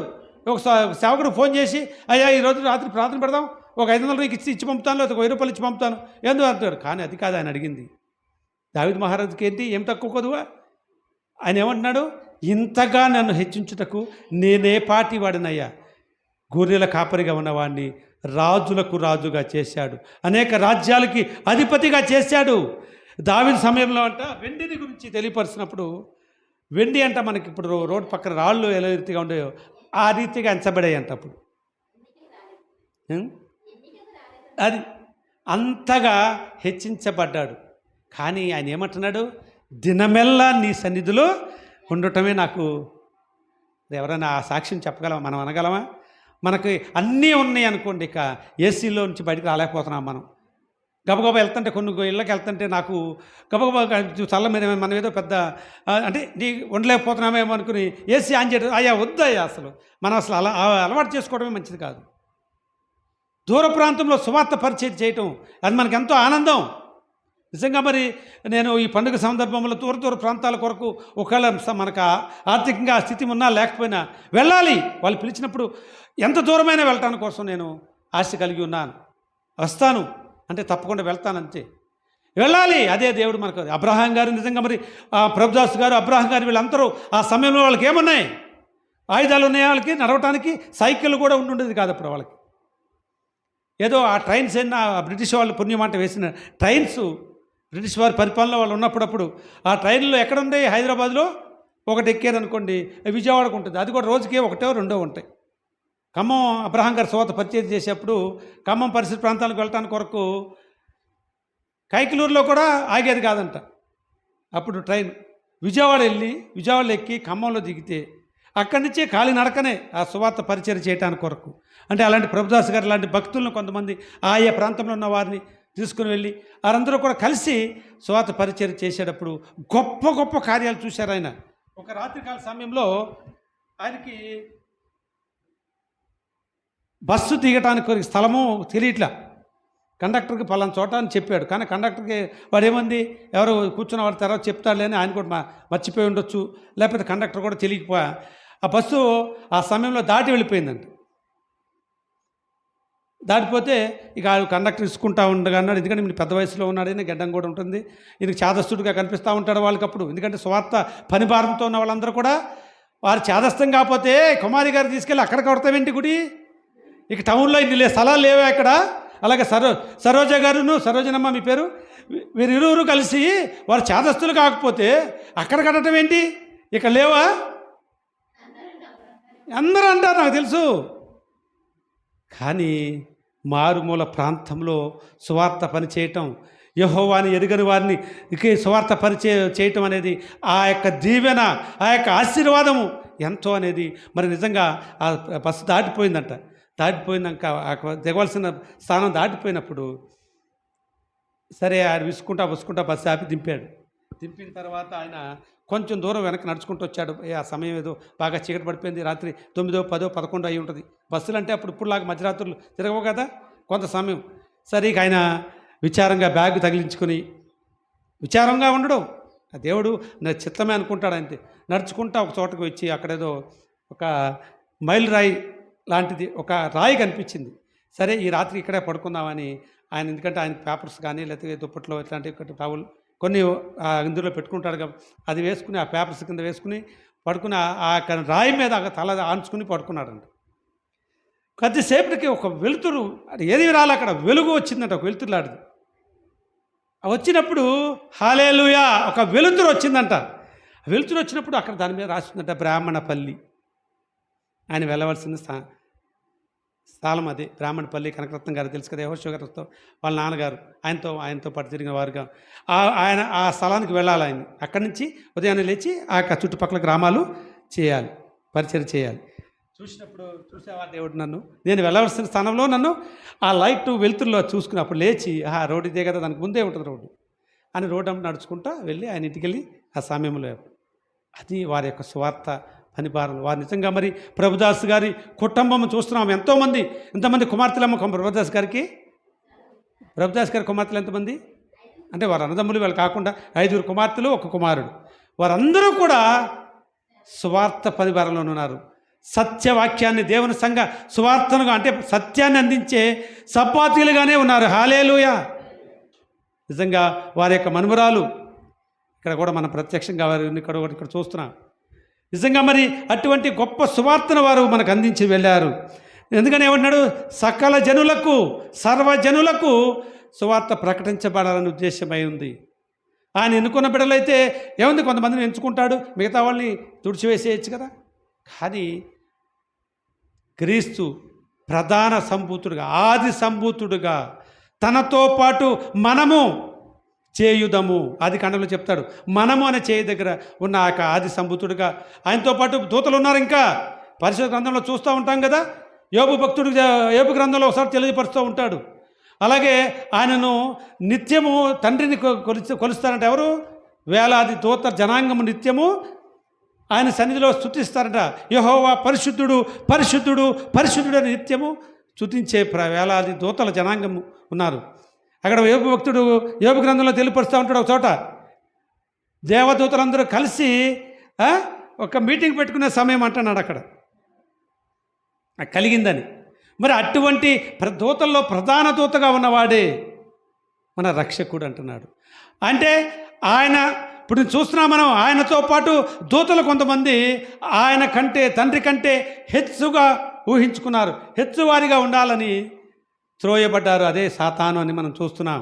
ఒక సేవకుడు ఫోన్ చేసి అయ్యా ఈరోజు రాత్రి ప్రార్థన పెడదాం, ఒక 500 ఇచ్చి పంపుతాను, లేదా 1000 రూపాయలు ఇచ్చి పంపుతాను ఏందో అంటాడు. కానీ అది కాదు ఆయన అడిగింది. దావీదు మహారాజుకి ఏంటి? ఏం తక్కువ కొదువా? ఆయన ఏమంటున్నాడు? ఇంతగా నన్ను హెచ్చించుటకు నేనే పాటి వాడినయ్యా. గొర్రెల కాపరిగా ఉన్నవాడిని రాజులకు రాజుగా చేశాడు, అనేక రాజ్యాలకి అధిపతిగా చేశాడు. దావీదు సమయంలో అంట వెండిని గురించి తెలియపరిచినప్పుడు, వెండి అంట మనకి ఇప్పుడు రోడ్డు పక్కన రాళ్ళు ఎలా రీతిగా ఉండేవో ఆ రీతిగా ఎంచబడాయి అంట. అప్పుడు అది అంతగా హెచ్చించబడ్డాడు. కానీ ఆయన ఏమంటున్నాడు? దినమెల్లా నీ సన్నిధిలో ఉండటమే నాకు. ఎవరైనా ఆ సాక్ష్యం చెప్పగలమా? మనం అనగలమా? మనకి అన్నీ ఉన్నాయి అనుకోండి, ఇక ఏసీలో నుంచి బయటకు రాలేకపోతున్నాం. మనం గబగబా వెళ్తుంటే కొన్ని ఇళ్ళకి వెళ్తుంటే నాకు గబగబా చల్ల మీద మనం ఏదో పెద్ద అంటే నీ ఉండలేకపోతున్నామేమో అనుకుని ఏసీ ఆన్ చేయడం అయ్యా వద్దయ్యా. అసలు మనం అసలు అలవాటు చేసుకోవడమే మంచిది కాదు. దూర ప్రాంతంలో సువార్త పరిచయం చేయటం అది మనకు ఎంతో ఆనందం. నిజంగా మరి నేను ఈ పండుగ సందర్భంలో దూర ప్రాంతాల కొరకు ఒకవేళ మనకు ఆర్థికంగా స్థితి ఉన్నా లేకపోయినా వెళ్ళాలి. వాళ్ళు పిలిచినప్పుడు ఎంత దూరమైనా వెళ్ళటానికి కోసం నేను ఆశ కలిగి ఉన్నాను. వస్తాను అంటే తప్పకుండా వెళ్తానంతే, వెళ్ళాలి. అదే దేవుడు మనకు. అబ్రహాం గారు నిజంగా మరి ప్రభుదాస్ గారు, అబ్రహాం గారు వీళ్ళందరూ ఆ సమయంలో వాళ్ళకి ఏమున్నాయి? ఆయుధాలు ఉన్నాయి. వాళ్ళకి నడవటానికి సైకిల్ కూడా ఉండేది కాదు అప్పుడు వాళ్ళకి. ఏదో ఆ ట్రైన్స్ అయినా బ్రిటిష్ వాళ్ళు పుణ్యమాట వేసిన ట్రైన్స్ బ్రిటిష్ వారి పరిపాలన వాళ్ళు ఉన్నప్పుడప్పుడు ఆ ట్రైన్లో ఎక్కడుండే? హైదరాబాద్లో ఒకటి ఎక్కారనుకోండి విజయవాడకు ఉంటుంది. అది కూడా రోజుకి 1 2 ఉంటాయి. ఖమ్మం అబ్రహాం గారు సోత పరిచయం చేసేప్పుడు ఖమ్మం పరిసర ప్రాంతాలకు వెళ్ళటానికి కొరకు కైకలూరులో కూడా ఆగేది కాదంట. అప్పుడు ట్రైన్ విజయవాడలో ఎక్కి ఖమ్మంలో దిగితే అక్కడి నుంచే కాలినడకనే ఆ సువార్త పరిచయం చేయడానికి కొరకు. అంటే అలాంటి ప్రభుదాస్ గారు లాంటి భక్తులను కొంతమంది ఆయా ప్రాంతంలో ఉన్న వారిని తీసుకుని వెళ్ళి వారందరూ కూడా కలిసి సువార్త పరిచయం చేసేటప్పుడు గొప్ప గొప్ప కార్యాలు చూశారు ఆయన. ఒక రాత్రికాల సమయంలో ఆయనకి బస్సు దిగటానికి స్థలము తెలియట్లా. కండక్టర్కి పలానా చోట అని చెప్పాడు. కానీ కండక్టర్కి వాడు ఏమంది ఎవరు కూర్చున్న వాడి తర్వాత చెప్తాడులే అని ఆయన కూడా మర్చిపోయి ఉండొచ్చు, లేకపోతే కండక్టర్ కూడా తెలియకపోయా. ఆ బస్సు ఆ సమయంలో దాటి వెళ్ళిపోయిందంట. దాటిపోతే ఇక ఆ కండక్టర్ ఇసుకుంటా ఉండగా అన్నాడు, ఎందుకంటే మీరు పెద్ద వయసులో ఉన్నాడని గడ్డం కూడా ఉంటుంది, ఈయనకి చాదస్తుడిగా కనిపిస్తూ ఉంటాడు వాళ్ళకప్పుడు. ఎందుకంటే స్వార్థ పని భారంతో ఉన్న వాళ్ళందరూ కూడా వారు చాదస్తం కాకపోతే కుమారి గారు తీసుకెళ్ళి అక్కడ కొడతామేంటి గుడి, ఇక టౌన్లో ఇన్ని స్థలాలు లేవా ఇక్కడ. అలాగే సరోజ గారును, సరోజనమ్మ మీ పేరు, వీరిరువురు కలిసి వారు చాదస్తులు కాకపోతే అక్కడ కట్టడం ఏంటి, ఇక లేవా అందరూ అంటారు, నాకు తెలుసు. కానీ మారుమూల ప్రాంతంలో సువార్త పని చేయటం, యెహోవాని ఎరుగని వారిని సువార్త పని చేయటం అనేది ఆ యొక్క దీవెన, ఆ యొక్క ఆశీర్వాదము ఎంతో అనేది మరి నిజంగా ఆ బస్సు దాటిపోయిందంట. దాటిపోయినాక దిగవలసిన స్థానం దాటిపోయినప్పుడు సరే ఆయన విసుకుంటా బస్సు ఆపి దింపాడు. దింపిన తర్వాత ఆయన కొంచెం దూరం వెనక్కి నడుచుకుంటూ వచ్చాడు. ఆ సమయం ఏదో బాగా చీకటి పడిపోయింది, రాత్రి 9, 10, 11 అయి ఉంటుంది. బస్సులు అంటే ఇప్పుడులాగా మధ్యరాత్రులు తిరగవు కదా, కొంత సమయం. సరే ఇక ఆయన విచారంగా బ్యాగ్ తగిలించుకొని విచారంగా ఉండడం ఆ దేవుడు నా చిత్తమే అనుకుంటాడు. అంతే నడుచుకుంటా ఒక చోటకు వచ్చి అక్కడేదో ఒక మైల్ రాయి లాంటిది ఒక రాయి కనిపించింది. సరే ఈ రాత్రి ఇక్కడే పడుకుందామని ఆయన, ఎందుకంటే ఆయన పేపర్స్ కానీ లేకపోతే దుప్పట్లో ఇట్లాంటివి టవల్ కొన్ని ఇందులో పెట్టుకుంటాడు కాబట్టి అది వేసుకుని ఆ పేపర్స్ కింద వేసుకుని పడుకుని ఆ రాయి మీద తల ఆంచుకుని పడుకున్నాడంట. కొద్దిసేపటికి ఒక వెలుతురు, ఏది రాలి అక్కడ వెలుగు వచ్చిందంట, ఒక వెలుతురు లాంటిది. వచ్చినప్పుడు హల్లెలూయా ఒక వెలుతురు వచ్చిందంట. వెలుతురు వచ్చినప్పుడు అక్కడ దాని మీద రాసిందంట బ్రాహ్మణపల్లి. ఆయన వెళ్ళవలసిన స్థలం అది బ్రాహ్మణపల్లి. కనకరత్నం గారు తెలుసు కదా, యెహోషువ గారితో వాళ్ళ నాన్నగారు ఆయనతో పాటు తిరిగిన వారుగా ఆయన ఆ స్థలానికి వెళ్ళాలి. ఆయన అక్కడి నుంచి ఉదయాన్నే లేచి ఆ యొక్క చుట్టుపక్కల గ్రామాలు చేయాలి, పరిచయం చేయాలి. చూసావా దేవుడు నన్ను, నేను వెళ్ళవలసిన స్థానంలో నన్ను ఆ లైట్ వెలుతురులో చూసుకుని అప్పుడు లేచి రోడ్డు ఇదే కదా, దానికి ముందే ఉంటుంది రోడ్డు అని రోడ్డు నడుచుకుంటా వెళ్ళి ఆయన ఇంటికి వెళ్ళి ఆ సమయంలో అది వారి యొక్క స్వార్థ పనిభారం. వారు నిజంగా మరి ప్రభుదాస్ గారి కుటుంబం చూస్తున్నాం, ఎంతమంది కుమార్తెలమ్మ. ప్రభుదాస్ గారి కుమార్తెలు ఎంతమంది అంటే వారు అన్నదమ్ములు వాళ్ళు కాకుండా 5 కుమార్తెలు 1 కుమారుడు. వారందరూ కూడా స్వార్థ పనిభారంలో ఉన్నారు. సత్యవాక్యాన్ని దేవుని సంఘ సువార్తనుగా అంటే సత్యాన్ని అందించే సపాతీలుగానే ఉన్నారు. హల్లెలూయా. నిజంగా వారి యొక్క మనుమరాలు ఇక్కడ కూడా మనం ప్రత్యక్షంగా వారు ఇక్కడ చూస్తున్నాం. నిజంగా మరి అటువంటి గొప్ప సువార్తను వారు మనకు అందించి వెళ్ళారు. ఎందుకని ఏమన్నాడు, సకల జనులకు సర్వజనులకు సువార్త ప్రకటించబడాలని ఉద్దేశమై ఉంది. ఆయన ఎన్నుకున్న బిడ్డలైతే ఏముంది, కొంతమందిని ఎంచుకుంటాడు, మిగతా వాళ్ళని తుడిచివేసేయచ్చు కదా. కానీ క్రీస్తు ప్రధాన సంభూతుడుగా, ఆది సంభూతుడుగా తనతో పాటు మనము చేయుదము, ఆది కాండంలో చెప్తాడు, మనము అనే చేయి దగ్గర ఉన్న ఆ ఆది సంభూతుడుగా ఆయనతో పాటు దూతలు ఉన్నారు. ఇంకా పరిశుద్ధ గ్రంథంలో చూస్తూ ఉంటాం కదా, యోబు గ్రంథంలో ఒకసారి తెలియపరుస్తూ ఉంటాడు. అలాగే ఆయనను నిత్యము తండ్రిని కొలుస్తారంట. ఎవరు? వేలాది దూత జనాంగము నిత్యము ఆయన సన్నిధిలో స్తుతిస్తారట. యెహోవా పరిశుద్ధుడు పరిశుద్ధుడు పరిశుద్ధుడు అని నిత్యము స్తుతించే వేలాది దూతల జనాంగము ఉన్నారు. అక్కడ యోబు గ్రంథంలో తెలియపరుస్తూ ఉంటాడు. ఒక చోట దేవదూతలందరూ కలిసి ఒక మీటింగ్ పెట్టుకునే సమయం అంటున్నాడు అక్కడ కలిగిందని. మరి అటువంటి దూతల్లో ప్రధాన దూతగా ఉన్నవాడే మన రక్షకుడు అంటున్నాడు. అంటే ఆయన ఇప్పుడు చూస్తున్నాం మనం, ఆయనతో పాటు దూతలు కొంతమంది ఆయన కంటే తండ్రి కంటే హెచ్చుగా ఊహించుకున్నారు, హెచ్చువారిగా ఉండాలని త్రోయబడ్డారు. అదే సాతాను అని మనం చూస్తున్నాం.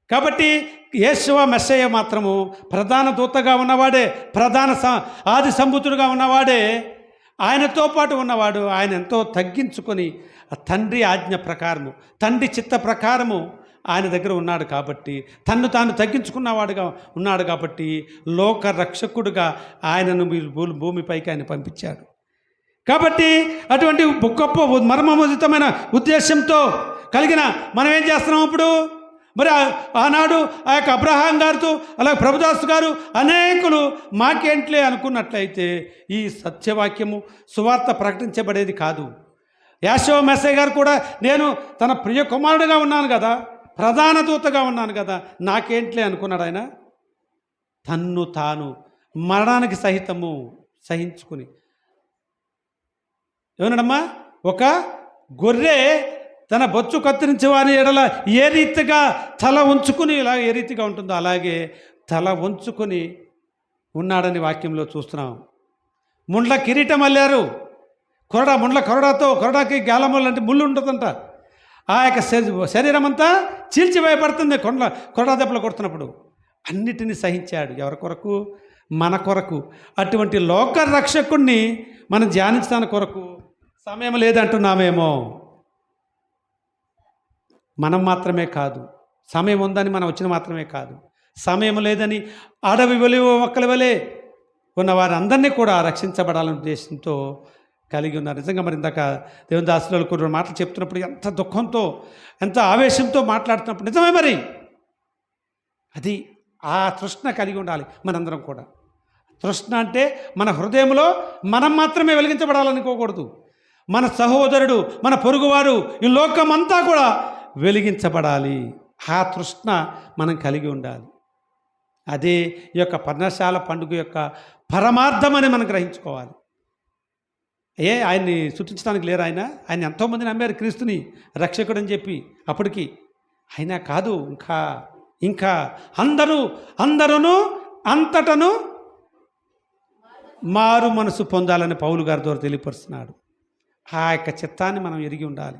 కాబట్టి యేషువ మెస్సయ్య మాత్రము ప్రధాన దూతగా ఉన్నవాడే, ఆది సంభూతుడుగా ఉన్నవాడే, ఆయనతో పాటు ఉన్నవాడు. ఆయన ఎంతో తగ్గించుకొని తండ్రి ఆజ్ఞ ప్రకారము, తండ్రి చిత్త ప్రకారము ఆయన దగ్గర ఉన్నాడు కాబట్టి, తన్ను తాను తగ్గించుకున్నవాడుగా ఉన్నాడు కాబట్టి లోక రక్షకుడుగా ఆయనను భూమిపైకి ఆయన పంపించాడు. కాబట్టి అటువంటి గొప్ప మర్మమోదితమైన ఉద్దేశంతో కలిగిన మనం ఏం చేస్తున్నాం ఇప్పుడు? మరి ఆనాడు ఆ యొక్క అబ్రహాం గారితో అలాగే ప్రభుదాస్ గారు అనేకులు మాకేంట్లే అనుకున్నట్లయితే ఈ సత్యవాక్యము సువార్త ప్రకటించబడేది కాదు. యాషోవ మెస్సయ్య గారు కూడా నేను తన ప్రియ కుమారుడుగా ఉన్నాను కదా, ప్రధాన దూతగా ఉన్నాను కదా, నాకేంట్లే అనుకున్నాడు. ఆయన తన్ను తాను మరణానికి సహితము సహించుకుని ఏమన్నాడమ్మా, ఒక గొర్రె తన బొచ్చు కత్తిరించే వారి ఎడల ఏ రీతిగా తల ఉంచుకుని ఇలా ఏ రీతిగా ఉంటుందో అలాగే తల ఉంచుకొని ఉన్నాడని వాక్యంలో చూస్తున్నాం. ముండ్ల కిరీటం అల్లారు. కొరడాకి గాలములు అంటే ముళ్ళు ఉంటుందంట. ఆ యొక్క శరీరం అంతా చీల్చివేయబడుతుంది కొరడా దెబ్బలు కొడుతున్నప్పుడు. అన్నిటినీ సహించాడు. ఎవరి కొరకు? మన కొరకు. అటువంటి లోక రక్షకుణ్ణి మనం ధ్యానించడానికి కొరకు సమయం లేదంటున్నామేమో. మనం మాత్రమే కాదు, సమయం ఉందని మనం వచ్చిన మాత్రమే కాదు, సమయం లేదని అడవి మొక్కల వలె ఉన్న వారందరినీ కూడా రక్షించబడాలనే ఉద్దేశంతో కలిగి ఉన్నారు. నిజంగా మరి ఇందాక దేవుని దాసులు కొన్ని మాటలు చెప్తున్నప్పుడు ఎంత దుఃఖంతో ఎంత ఆవేశంతో మాట్లాడుతున్నప్పుడు నిజమే మరి అది ఆ తృష్ణ కలిగి ఉండాలి మనందరం కూడా. తృష్ణ అంటే మన హృదయంలో మనం మాత్రమే వెలిగించబడాలనుకోకూడదు. మన సహోదరుడు, మన పొరుగువారు, ఈ లోకమంతా కూడా వెలిగించబడాలి. ఆ తృష్ణ మనం కలిగి ఉండాలి. అదే ఈ యొక్క పర్ణశాల పండుగ యొక్క పరమార్థమని మనం గ్రహించుకోవాలి. ఆయన్ని సృష్టించడానికి లేరు. ఆయన ఎంతోమంది నమ్మారు క్రీస్తుని రక్షకుడు అని చెప్పి. అప్పటికి అయినా కాదు, ఇంకా అందరూ అంతటను మారు మనసు పొందాలని పౌలు గారి ద్వారా తెలియపరుస్తున్నాడు. ఆ యొక్క చిత్తాన్ని మనం ఎరిగి ఉండాలి.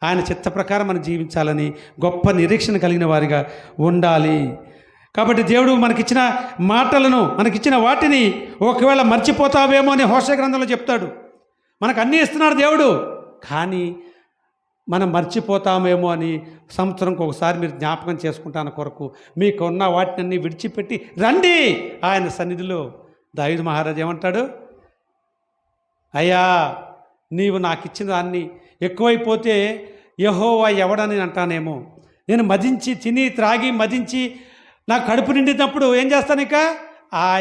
ఆయన చిత్త ప్రకారం మనం జీవించాలని గొప్ప నిరీక్షణ కలిగిన వారిగా ఉండాలి. కాబట్టి దేవుడు మనకిచ్చిన మాటలను, మనకిచ్చిన వాటిని ఒకవేళ మర్చిపోతావేమో అని హోషేయ గ్రంథంలో చెప్తాడు. మనకు అన్నీ ఇస్తున్నాడు దేవుడు, కానీ మనం మర్చిపోతామేమో అని సంవత్సరంకి ఒకసారి మీరు జ్ఞాపకం చేసుకుంటాను కొరకు మీకున్న వాటిని విడిచిపెట్టి రండి ఆయన సన్నిధిలో. దావీదు మహారాజు ఏమంటాడు? అయ్యా, నీవు నాకు ఇచ్చిన దాన్ని ఎక్కువైపోతే యెహోవా ఎవడని అంటానేమో. నేను మదించి తిని త్రాగి మదించి నాకు కడుపు నిండినప్పుడు ఏం చేస్తాను? ఇక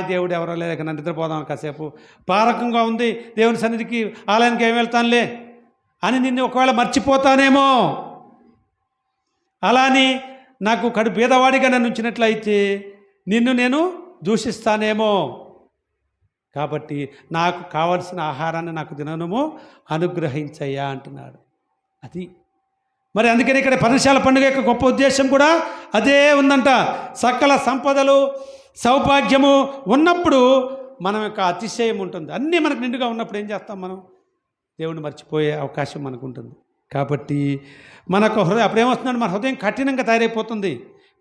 దేవుడు ఎవరో లేక నన్ను నిద్రపోదాం, కాసేపు పారకంగా ఉంది, దేవుని సన్నిధికి ఆలయానికి ఏం వెళ్తానులే అని నిన్ను ఒకవేళ మర్చిపోతానేమో. అలా అని నాకు పేదవాడిగా నన్ను ఉంచినట్లయితే నిన్ను నేను దూషిస్తానేమో. కాబట్టి నాకు కావలసిన ఆహారాన్ని నాకు దినము అనుగ్రహించయ్యా అంటున్నాడు. అది మరి అందుకని ఇక్కడ పర్ణశాల పండుగ యొక్క గొప్ప ఉద్దేశం కూడా అదే ఉందంట. సకల సంపదలు సౌభాగ్యము ఉన్నప్పుడు మనం యొక్క అతిశయం ఉంటుంది. అన్నీ మనకు నిండుగా ఉన్నప్పుడు ఏం చేస్తాం? మనం దేవుడిని మర్చిపోయే అవకాశం మనకు ఉంటుంది. కాబట్టి మనకు హృదయం అప్పుడేమొస్తున్నాడు? మన హృదయం కఠినంగా తయారైపోతుంది.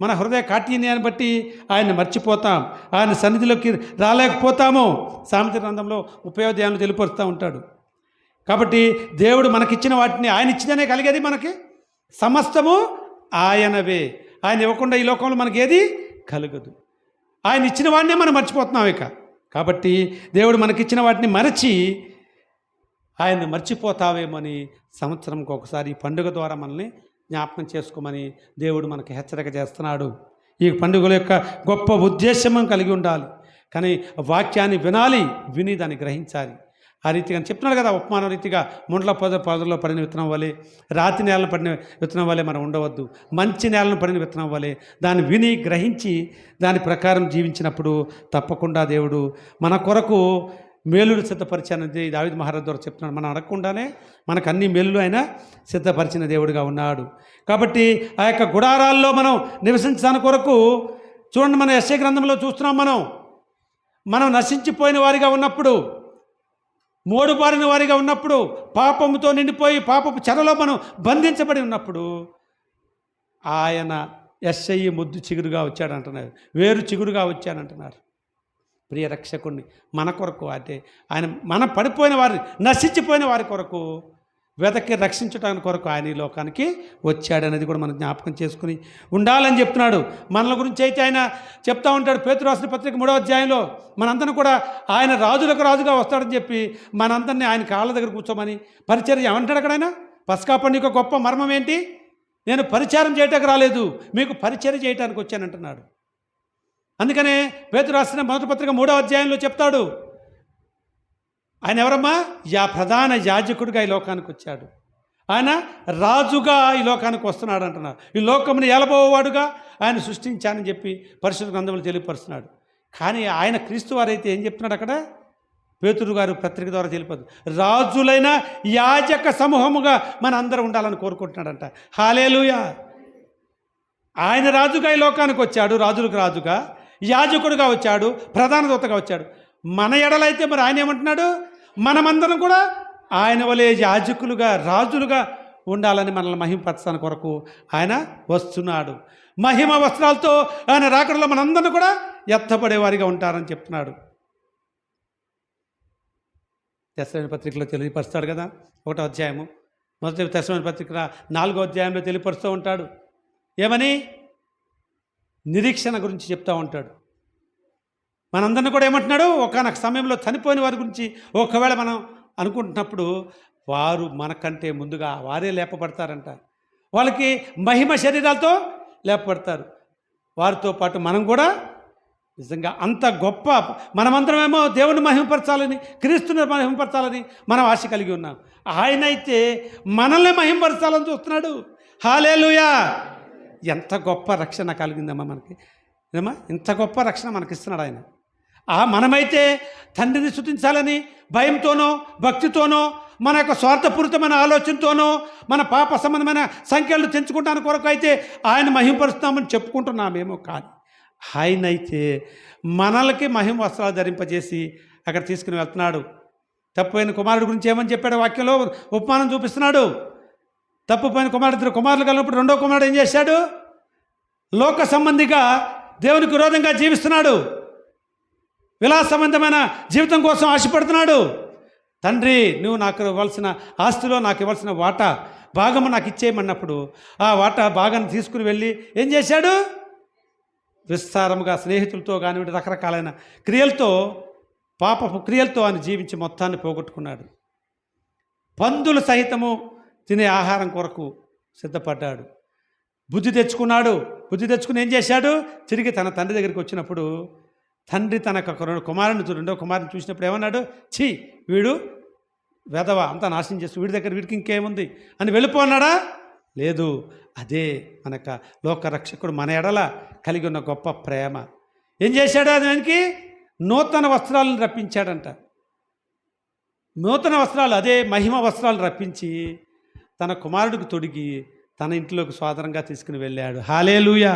మన హృదయ కాఠిన్యాన్ని బట్టి ఆయన్ని మర్చిపోతాం, ఆయన సన్నిధిలోకి రాలేకపోతాము. సామెత గ్రంథంలో 30వ అధ్యాయంలో తెలియపరుస్తూ ఉంటాడు. కాబట్టి దేవుడు మనకిచ్చిన వాటిని, ఆయన ఇచ్చిననే కలిగేది మనకి. సమస్తము ఆయనవే. ఆయన ఇవ్వకుండా ఈ లోకంలో మనకి ఏది కలగదు. ఆయన ఇచ్చిన వాడినే మనం మర్చిపోతున్నాం ఇక. కాబట్టి దేవుడు మనకిచ్చిన వాటిని మరచి ఆయన్ని మర్చిపోతావేమని సంవత్సరంకి ఒకసారి ఈ పండుగ ద్వారా మనల్ని జ్ఞాపకం చేసుకోమని దేవుడు మనకి హెచ్చరిక చేస్తున్నాడు. ఈ పండుగల యొక్క గొప్ప ఉద్దేశం కలిగి ఉండాలి. కానీ వాక్యాన్ని విని దాన్ని గ్రహించాలి. ఆ రీతిగా చెప్తున్నాడు కదా, ఉపమానం రీతిగా ముండ్ల పొదలో పడిన విత్తనం వలె, రాతి నేలను పడిన విత్తనం వలె మనం ఉండవద్దు. మంచి నేలను పడిన విత్తనం వలె దాన్ని విని గ్రహించి దాని ప్రకారం జీవించినప్పుడు తప్పకుండా దేవుడు మన కొరకు మేలులు సిద్ధపరిచానది దావీదు మహారాజు ద్వారా చెప్తున్నాడు. మనం అడగకుండానే మనకు అన్ని మేలులు ఆయన సిద్ధపరిచిన దేవుడిగా ఉన్నాడు. కాబట్టి ఆ యొక్క గుడారాల్లో మనం నివసించడానికి కొరకు చూడండి, మన యెషయా గ్రంథంలో చూస్తున్నాం. మనం నశించిపోయిన వారిగా ఉన్నప్పుడు, మోడుబారిన వారిగా ఉన్నప్పుడు, పాపముతో నిండిపోయి పాపపు చెరలో మనం బంధించబడి ఉన్నప్పుడు ఆయన యెషయా ముద్దు చిగురుగా వచ్చాడంటున్నారు, వేరు చిగురుగా వచ్చాడంటున్నారు. ప్రియ రక్షకుడిని మన కొరకు, అంటే ఆయన మనం పడిపోయిన వారిని, నశించిపోయిన వారి కొరకు వెతకి రక్షించడానికి కొరకు ఆయన ఈ లోకానికి వచ్చాడనేది కూడా మనం జ్ఞాపకం చేసుకుని ఉండాలని చెప్తున్నాడు. మనల గురించి అయితే ఆయన చెప్తా ఉంటాడు. పేతురు రాసిన పత్రిక 3వ అధ్యాయంలో మనందరం కూడా ఆయన రాజులకు రాజుగా వస్తాడని చెప్పి మనందరినీ ఆయన కాళ్ళ దగ్గర కూర్చోమని పరిచర్య ఏమంటాడు అక్కడ ఆయన? పస్కా పండుగ గొప్ప మర్మం ఏంటి? నేను పరిచారం చేయటానికి రాలేదు, మీకు పరిచర్య చేయడానికి వచ్చానంటున్నాడు. అందుకనే పేతురు రాసిన మొదటి పత్రిక 3వ అధ్యాయంలో చెప్తాడు, ఆయన ఎవరమ్మా? ప్రధాన యాజకుడిగా ఈ లోకానికి వచ్చాడు. ఆయన రాజుగా ఈ లోకానికి వస్తున్నాడు అంటున్నారు. ఈ లోకముని ఏలబోవాడుగా ఆయన సృష్టించానని చెప్పి పరిశుద్ధ గ్రంథంలో తెలియపరుస్తున్నాడు. కానీ ఆయన క్రీస్తు వారైతే ఏం చెప్తున్నాడు అక్కడ? పేతురు గారు పత్రిక ద్వారా తెలిపదు. రాజులైన యాజక సమూహముగా మన అందరం ఉండాలని కోరుకుంటున్నాడంట. హల్లెలూయా. ఆయన రాజుగా ఈ లోకానికి వచ్చాడు, రాజులకు రాజుగా, యాజకుడుగా వచ్చాడు, ప్రధాన దూతగా వచ్చాడు. మన ఎడలైతే మరి ఆయన ఏమంటున్నాడు? మనమందరం కూడా ఆయన వలె యాజకులుగా, రాజులుగా ఉండాలని మనల్ని మహిమపరచడానికి కొరకు ఆయన వస్తున్నాడు. మహిమ వస్త్రాలతో ఆయన రాకడలో మనందరినీ కూడా ఎత్తపడేవారిగా ఉంటారని చెప్తున్నాడు. తెస్సలోనికీ పత్రికలో తెలియపరుస్తాడు కదా, 1వ అధ్యాయము, మొదటి తెస్సలోనికీ పత్రిక 4వ అధ్యాయంలో తెలియపరుస్తూ ఉంటాడు. ఏమని? నిరీక్షణ గురించి చెప్తూ ఉంటాడు. మనందరినీ కూడా ఏమంటున్నాడు? ఒకానొక సమయంలో చనిపోయిన వారి గురించి ఒకవేళ మనం అనుకుంటున్నప్పుడు వారు మనకంటే ముందుగా వారే లేపబడతారంట. వాళ్ళకి మహిమ శరీరాలతో లేపబడతారు. వారితో పాటు మనం కూడా నిజంగా అంత గొప్ప, మనమందరమేమో దేవుని మహిమపరచాలని, క్రీస్తుని మహిమపరచాలని మనం ఆశ కలిగి ఉన్నాం. ఆయన అయితే మనల్ని మహిమపరచాలని చూస్తున్నాడు. హల్లెలూయా. ఎంత గొప్ప రక్షణ కలిగిందమ్మా మనకి, ఏమా ఇంత గొప్ప రక్షణ మనకిస్తున్నాడు ఆయన. మనమైతే తండ్రిని స్తుతించాలని భయంతోనో భక్తితోనో మన యొక్క స్వార్థపూరితమైన ఆలోచనతోనో మన పాప సంబంధమైన సంఖ్యలు తెంచుకుంటానికి కొరకు అయితే ఆయన మహిమపరుస్తున్నామని చెప్పుకుంటున్నామేమో. కానీ ఆయన అయితే మనలకి మహిమ వస్త్రాలు ధరింపజేసి అక్కడ తీసుకుని వెళ్తున్నాడు. తప్పుపోయిన కుమారుడు గురించి ఏమని చెప్పాడు? వాక్యంలో ఉపమానం చూపిస్తున్నాడు. తప్పుపోయిన కుమారుడు కుమారులు కలిగినప్పుడు రెండో కుమారుడు ఏం చేశాడు? లోక సంబంధిగా దేవునికి విరోధంగా జీవిస్తున్నాడు. విలాస సంబంధమైన జీవితం కోసం ఆశపడుతున్నాడు. తండ్రి, నువ్వు నాకు ఇవ్వాల్సిన ఆస్తిలో నాకు ఇవ్వాల్సిన వాటా భాగము నాకు ఇచ్చేయమన్నప్పుడు ఆ వాటా భాగాన్ని తీసుకుని వెళ్ళి ఏం చేశాడు? విస్తారముగా స్నేహితులతో కానివ్వండి, రకరకాలైన క్రియలతో, పాపపు క్రియలతో ఆయన జీవించి మొత్తాన్ని పోగొట్టుకున్నాడు. పందులు సహితము తినే ఆహారం కొరకు సిద్ధపడ్డాడు. బుద్ధి తెచ్చుకున్నాడు. బుద్ధి తెచ్చుకుని ఏం చేశాడు? తిరిగి తన తండ్రి దగ్గరికి వచ్చినప్పుడు తండ్రి తన రెండో కుమారుని చూసినప్పుడు ఏమన్నాడు? ఛీ, వీడు వెధవ, అంతా నాశనం చేస్తూ వీడి దగ్గర వీడికి ఇంకేముంది అని వెళ్ళిపోన్నాడా? లేదు. అదే మనక లోకరక్షకుడు మన ఎడల కలిగి ఉన్న గొప్ప ప్రేమ. ఏం చేశాడు? దానికి నూతన వస్త్రాలను రప్పించాడంట. నూతన వస్త్రాలు, అదే మహిమ వస్త్రాలు రప్పించి తన కుమారుడికి తొడిగి తన ఇంట్లోకి స్వాతంత్రంగా తీసుకుని వెళ్ళాడు. హల్లెలూయా.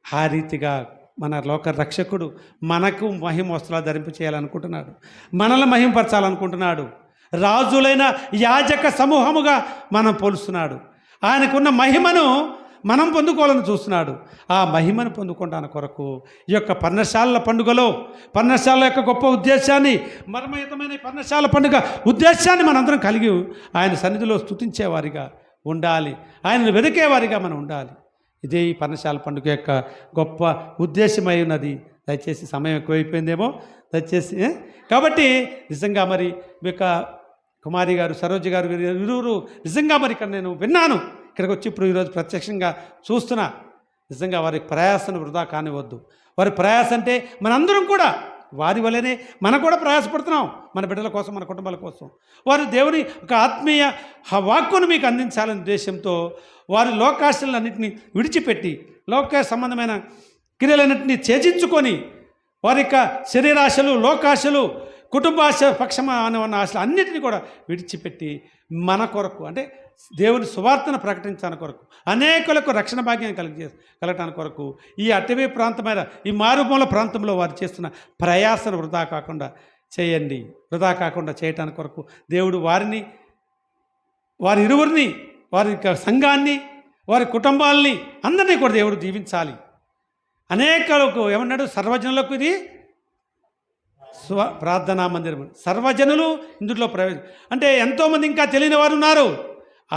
ఆ రీతిగా మన లోక రక్షకుడు మనకు మహిమ వస్త్రాలు ధరింప చేయాలనుకుంటున్నాడు. మనల్ని మహిమపరచాలనుకుంటున్నాడు. రాజులైన యాజక సమూహముగా మనం పోలుస్తున్నాడు. ఆయనకున్న మహిమను మనం పొందుకోవాలని చూస్తున్నాడు. ఆ మహిమను పొందుకోవడానికి కొరకు ఈ యొక్క పర్ణశాలల పండుగలో, పర్ణశాల యొక్క గొప్ప ఉద్దేశాన్ని, మర్మయుతమైన పర్ణశాల పండుగ ఉద్దేశాన్ని మనందరం కలిగి ఆయన సన్నిధిలో స్తుతించేవారిగా ఉండాలి. ఆయనను వెతికేవారిగా మనం ఉండాలి. ఇదే ఈ పర్ణశాల పండుగ యొక్క గొప్ప ఉద్దేశమై ఉన్నది. దయచేసి సమయం ఎక్కువైపోయిందేమో, దయచేసి. కాబట్టి నిజంగా మరి మీ యొక్క కుమారి గారు, సరోజ గారు, ఇరువురు నిజంగా మరి ఇక్కడ నేను విన్నాను. ఇక్కడికి వచ్చి ఇప్పుడు ఈరోజు ప్రత్యక్షంగా చూస్తున్నా. నిజంగా వారి ప్రయాసను వృధా కానివద్దు. వారి ప్రయాస అంటే మనందరం కూడా వారి వల్లనే మనం కూడా ప్రయాసపడుతున్నాం, మన బిడ్డల కోసం, మన కుటుంబాల కోసం. వారు దేవుని ఒక ఆత్మీయ వాక్కును మీకు అందించాలనే ఉద్దేశంతో వారి లోకాశలన్నింటినీ విడిచిపెట్టి, లోక సంబంధమైన క్రియలన్నింటినీ త్యజించుకొని, వారి యొక్క శరీరాశలు, లోకాశలు, కుటుంబాశ పక్షమైన ఉన్న ఆశలు అన్నిటినీ కూడా విడిచిపెట్టి మన కొరకు, అంటే దేవుని సువార్తను ప్రకటించడానికి కొరకు, అనేకులకు రక్షణ భాగ్యాన్ని కలగటానికి కొరకు ఈ అటవీ ప్రాంతమైన ఈ మారుమూల ప్రాంతంలో వారు చేస్తున్న ప్రయాసను వృధా కాకుండా చేయండి. వృధా కాకుండా చేయటానికి కొరకు దేవుడు వారిని, వారి ఇరువురిని, వారి సంఘాన్ని, వారి కుటుంబాలని అందరినీ కూడా దేవుడు దీవించాలి. అనేకలకు ఏమన్నాడు? సర్వజనులకు ఇది ప్రార్థనా మందిరం. సర్వజనులు ఇందులో అంటే ఎంతోమంది ఇంకా తెలియని వారు ఉన్నారు.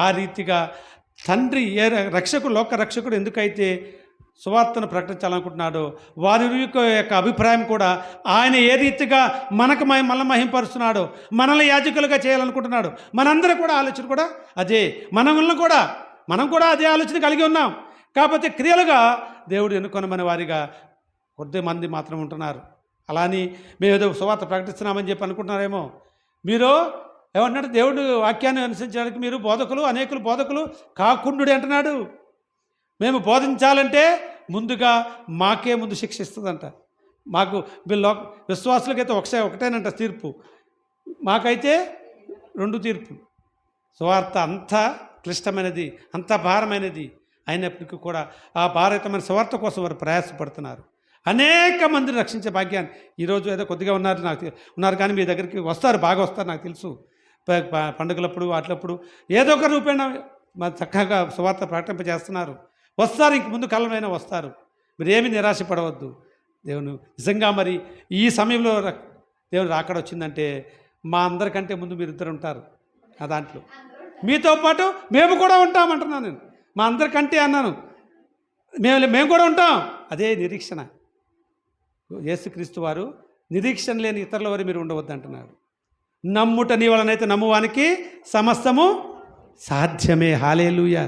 ఆ రీతిగా తండ్రి రక్షకుడు, లోక రక్షకుడు ఎందుకైతే సువార్తను ప్రకటించాలనుకుంటున్నాడో వారి యొక్క అభిప్రాయం కూడా ఆయన ఏ రీతిగా మనల్ని మహింపరుస్తున్నాడో, మనల్ని యాజకులుగా చేయాలనుకుంటున్నాడు. మనందరూ కూడా ఆలోచన కూడా అదే. మనం కూడా అదే ఆలోచన కలిగి ఉన్నాం. కాకపోతే క్రియలుగా దేవుడు ఎన్నుకొనమని వారిగా కొద్దిమంది మాత్రం ఉంటున్నారు. అలాని మేము ఏదో సువార్త ప్రకటిస్తున్నామని చెప్పి అనుకుంటున్నారేమో. మీరు ఏమంటున్నాడు? దేవుడు వాక్యాన్ని అనుసరించడానికి మీరు బోధకులు, అనేకులు బోధకులు కాకుండుడి అంటున్నాడు. మేము బోధించాలంటే ముందుగా మాకే ముందు శిక్ష ఇస్తుందంట. మాకు వీళ్ళు విశ్వాసులకైతే ఒకటేనంట తీర్పు, మాకైతే 2 తీర్పులు. సువార్త అంత క్లిష్టమైనది, అంత భారమైనది అయినప్పటికీ కూడా ఆ భారతమైన సువార్త కోసం వారు ప్రయాసపడుతున్నారు. అనేక మందిని రక్షించే భాగ్యాన్ని ఈరోజు ఏదో కొద్దిగా ఉన్నారు కానీ మీ దగ్గరికి వస్తారు, బాగా వస్తారు, నాకు తెలుసు. పండుగలప్పుడు వాటిలప్పుడు ఏదో ఒక రూపేణ చక్కగా సువార్త ప్రకటింపజేస్తున్నారు. వస్తారు, ఇంక ముందు కాలంలో వస్తారు. మీరు ఏమీ నిరాశపడవద్దు. దేవుని నిజంగా మరి ఈ సమయంలో దేవుని రాకడ వచ్చిందంటే మా అందరికంటే ముందు మీరిద్దరు ఉంటారు ఆ దాంట్లో. మీతో పాటు మేము కూడా ఉంటామంటున్నాను నేను. మా అందరికంటే అన్నాను, మేము కూడా ఉంటాం. అదే నిరీక్షణ. యేసుక్రీస్తు వారు నిరీక్షణ లేని ఇతరుల వారి మీరు ఉండవద్దు అంటున్నాడు. నమ్ముట నీ వలనైతే నమ్మువానికి సమస్తము సాధ్యమే. హల్లెలూయా.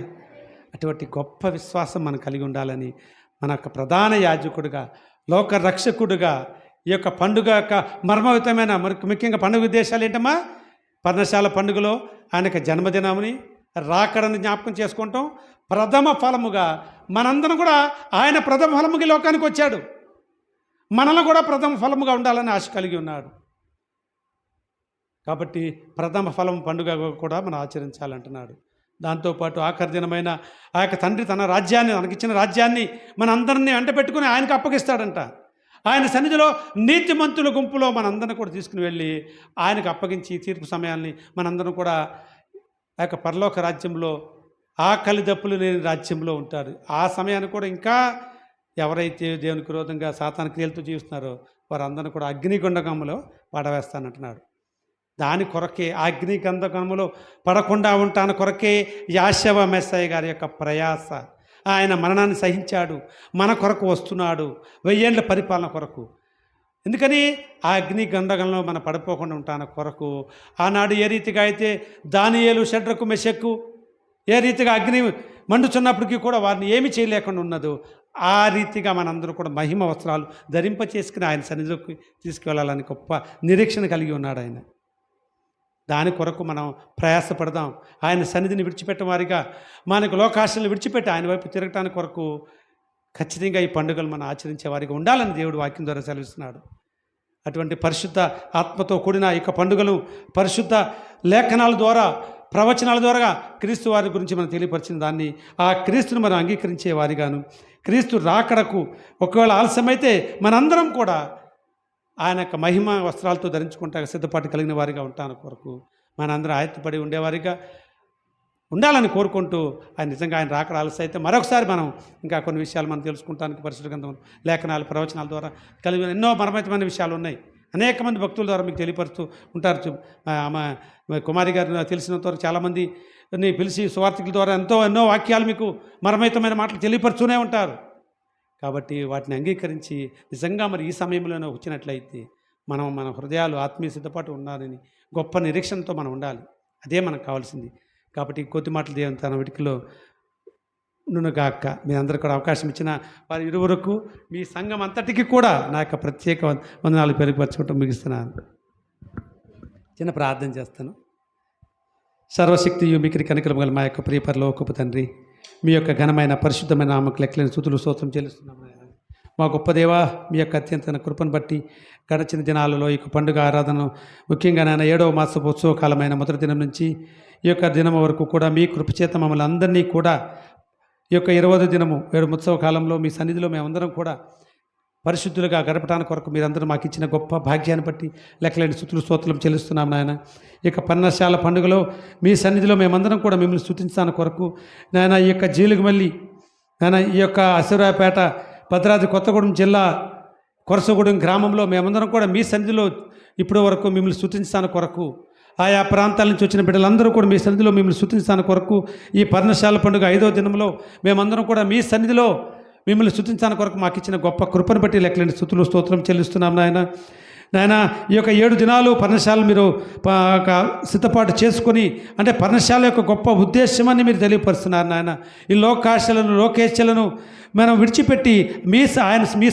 అటువంటి గొప్ప విశ్వాసం మనం కలిగి ఉండాలని మన యొక్క ప్రధాన యాజకుడిగా, లోక రక్షకుడిగా ఈ యొక్క పండుగ యొక్క మర్మయుతమైన ముఖ్యంగా పండుగ ఉద్దేశాలు ఏంటమ్మా? పర్ణశాల పండుగలో ఆయనకు జన్మదినాన్ని రాకడని జ్ఞాపకం చేసుకుంటాం. ప్రథమ ఫలముగా మనందరం కూడా ఆయన ప్రథమ ఫలముగా లోకానికి వచ్చాడు. మనలో కూడా ప్రథమ ఫలముగా ఉండాలని ఆశ కలిగి ఉన్నాడు. కాబట్టి ప్రథమ ఫలం పండుగ కూడా మనం ఆచరించాలంటున్నాడు. దాంతోపాటు ఆఖరి దినమైన ఆ యొక్క తండ్రి తన రాజ్యాన్ని, మనకిచ్చిన రాజ్యాన్ని మనందరినీ పెట్టుకుని ఆయనకు అప్పగిస్తాడంట. ఆయన సన్నిధిలో నీతిమంతుల గుంపులో మనందరిని కూడా తీసుకుని వెళ్ళి ఆయనకు అప్పగించి తీర్పు సమయాన్ని మనందరం కూడా ఆ యొక్క పరలోక రాజ్యంలో, ఆకలి దప్పులు లేని రాజ్యంలో ఉంటారు. ఆ సమయాన్ని కూడా ఇంకా ఎవరైతే దేవునికి విరోధంగా సాతాను క్రియలతో జీవిస్తున్నారో వారందరూ కూడా అగ్నిగుండకంలో పడవేస్తానంటున్నాడు. దాని కొరకే, అగ్నిగంధకములో పడకుండా ఉంటాను కొరకే యాషవ మెస్సయ్య గారి యొక్క ప్రయాస. ఆయన మరణాన్ని సహించాడు, మన కొరకు వస్తున్నాడు, 1000 ఏళ్ల పరిపాలన కొరకు. ఎందుకని? ఆ అగ్నిగంధకంలో మనం పడిపోకుండా ఉంటాను కొరకు. ఆనాడు ఏ రీతిగా అయితే దానియేలు, షడ్రకు, మెషక్కు ఏ రీతిగా అగ్ని మండుచున్నప్పటికీ కూడా వారిని ఏమి చేయలేకుండా ఉన్నదో ఆ రీతిగా మనందరూ కూడా మహిమ వస్త్రాలు ధరింప చేసుకుని ఆయన సన్నిధిలోకి తీసుకువెళ్ళాలని గొప్ప నిరీక్షణ కలిగి ఉన్నాడు ఆయన. దాని కొరకు మనం ప్రయాసపడదాం. ఆయన సన్నిధిని విడిచిపెట్టిన వారిగా, మనకు లోకాశలను విడిచిపెట్టి ఆయన వైపు తిరగటానికి కొరకు ఖచ్చితంగా ఈ పండుగలు మనం ఆచరించే వారిగా ఉండాలని దేవుడు వాక్యం ద్వారా సెలవిస్తున్నాడు. అటువంటి పరిశుద్ధ ఆత్మతో కూడిన ఈ యొక్క పండుగలు పరిశుద్ధ లేఖనాల ద్వారా, ప్రవచనాల ద్వారా క్రీస్తు వారి గురించి మనం తెలియపరిచిన దాన్ని, ఆ క్రీస్తుని మనం అంగీకరించే వారిగాను, క్రీస్తు రాకడకు ఒకవేళ ఆలస్యమైతే మనందరం కూడా ఆయన యొక్క మహిమ వస్త్రాలతో ధరించుకుంటా సిద్ధపాటు కలిగిన వారిగా ఉంటాను కొరకు మనందరం ఆయత్తపడి ఉండేవారిగా ఉండాలని కోరుకుంటూ, ఆయన నిజంగా ఆయన రాకడ ఆలస్యం అయితే మరొకసారి మనం ఇంకా కొన్ని విషయాలు మనం తెలుసుకుంటానికి పరిశుద్ధ గ్రంథం, లేఖనాలు, ప్రవచనాల ద్వారా కలిగిన ఎన్నో మర్మమైన విషయాలు ఉన్నాయి. అనేక మంది భక్తుల ద్వారా మీకు తెలియపరుస్తూ ఉంటారు. కుమారి గారు తెలిసినంత వరకు చాలామంది పిలిచి సువార్తికుల ద్వారా ఎన్నో వాక్యాలు మీకు మర్మయుతమైన మాటలు తెలియపరుస్తూనే ఉంటారు. కాబట్టి వాటిని అంగీకరించి నిజంగా మరి ఈ సమయంలోనే వచ్చినట్లయితే మన హృదయాలు ఆత్మీయ సిద్ధపాటు ఉండాలని గొప్ప నిరీక్షణతో మనం ఉండాలి. అదే మనకు కావాల్సింది. కాబట్టి కొద్ది మాటలు దేవుని తన వీటికిలో నునుగాక. మీ అందరూ కూడా అవకాశం ఇచ్చిన వారి ఇరువురకు, మీ సంఘం అంతటికి కూడా నా యొక్క ప్రత్యేక వందనాలు పెరుగుపరచుకుంటూ ముగిస్తున్నాను. చిన్న ప్రార్థన చేస్తాను. సర్వశక్తియు మికిరి కనికరము గల మా యొక్క ప్రియ పరలోకపు తండ్రి, మీ యొక్క ఘనమైన పరిశుద్ధమైన నామకు లెక్కలేని స్తుతులు స్తోత్రం చెల్లిస్తున్నాము. మా గొప్ప దేవా, మీ యొక్క అత్యంత కృపను బట్టి గడిచిన దినాలలో ఈ పండుగ ఆరాధన, ముఖ్యంగా నాయన 7వ మాసపు ఉత్సవ కాలమైన మొదటి దినం నుంచి ఈ యొక్క దినం వరకు కూడా మీ కృపచేత మమ్మల్ని అందరినీ కూడా ఈ యొక్క 20వ దినము 7 ఉత్సవ కాలంలో మీ సన్నిధిలో మేమందరం కూడా పరిశుద్ధులుగా గడపడానికి కొరకు మీరందరూ మాకు ఇచ్చిన గొప్ప భాగ్యాన్ని బట్టి లెక్కలేని స్తుతులు స్తోత్రం చెల్లిస్తున్నాం నాయన. ఈ యొక్క పర్ణశాల పండుగలో మీ సన్నిధిలో మేమందరం కూడా మిమ్మల్ని స్తుతించడానికి కొరకు నాయన, ఈ యొక్క జీలుగుమల్లి నాయన, ఈ యొక్క అసురాపేట, భద్రాద్రి కొత్తగూడెం జిల్లా కొరసగూడెం గ్రామంలో మేమందరం కూడా మీ సన్నిధిలో ఇప్పటి వరకు మిమ్మల్ని స్తుతించడానికి కొరకు, ఆయా ప్రాంతాల నుంచి వచ్చిన బిడ్డలందరూ కూడా మీ సన్నిధిలో మిమ్మల్ని స్తుతించడానికి కొరకు, ఈ పర్ణశాల పండుగ 5వ దినంలో మేమందరం కూడా మీ సన్నిధిలో మిమ్మల్ని స్తుతించడానికి కొరకు మాకు ఇచ్చిన గొప్ప కృపను బట్టి లెక్కలేని స్తుతులు స్తోత్రం చెల్లిస్తున్నాం నాయన. ఈ యొక్క 7 దినాలు పర్ణశాల మీరు సిద్ధపాటు చేసుకొని, అంటే పర్ణశాల యొక్క గొప్ప ఉద్దేశమని మీరు తెలియపరుస్తున్నారు నాయన. ఈ లోకాశలను, లోకేశలను మనం విడిచిపెట్టి మీ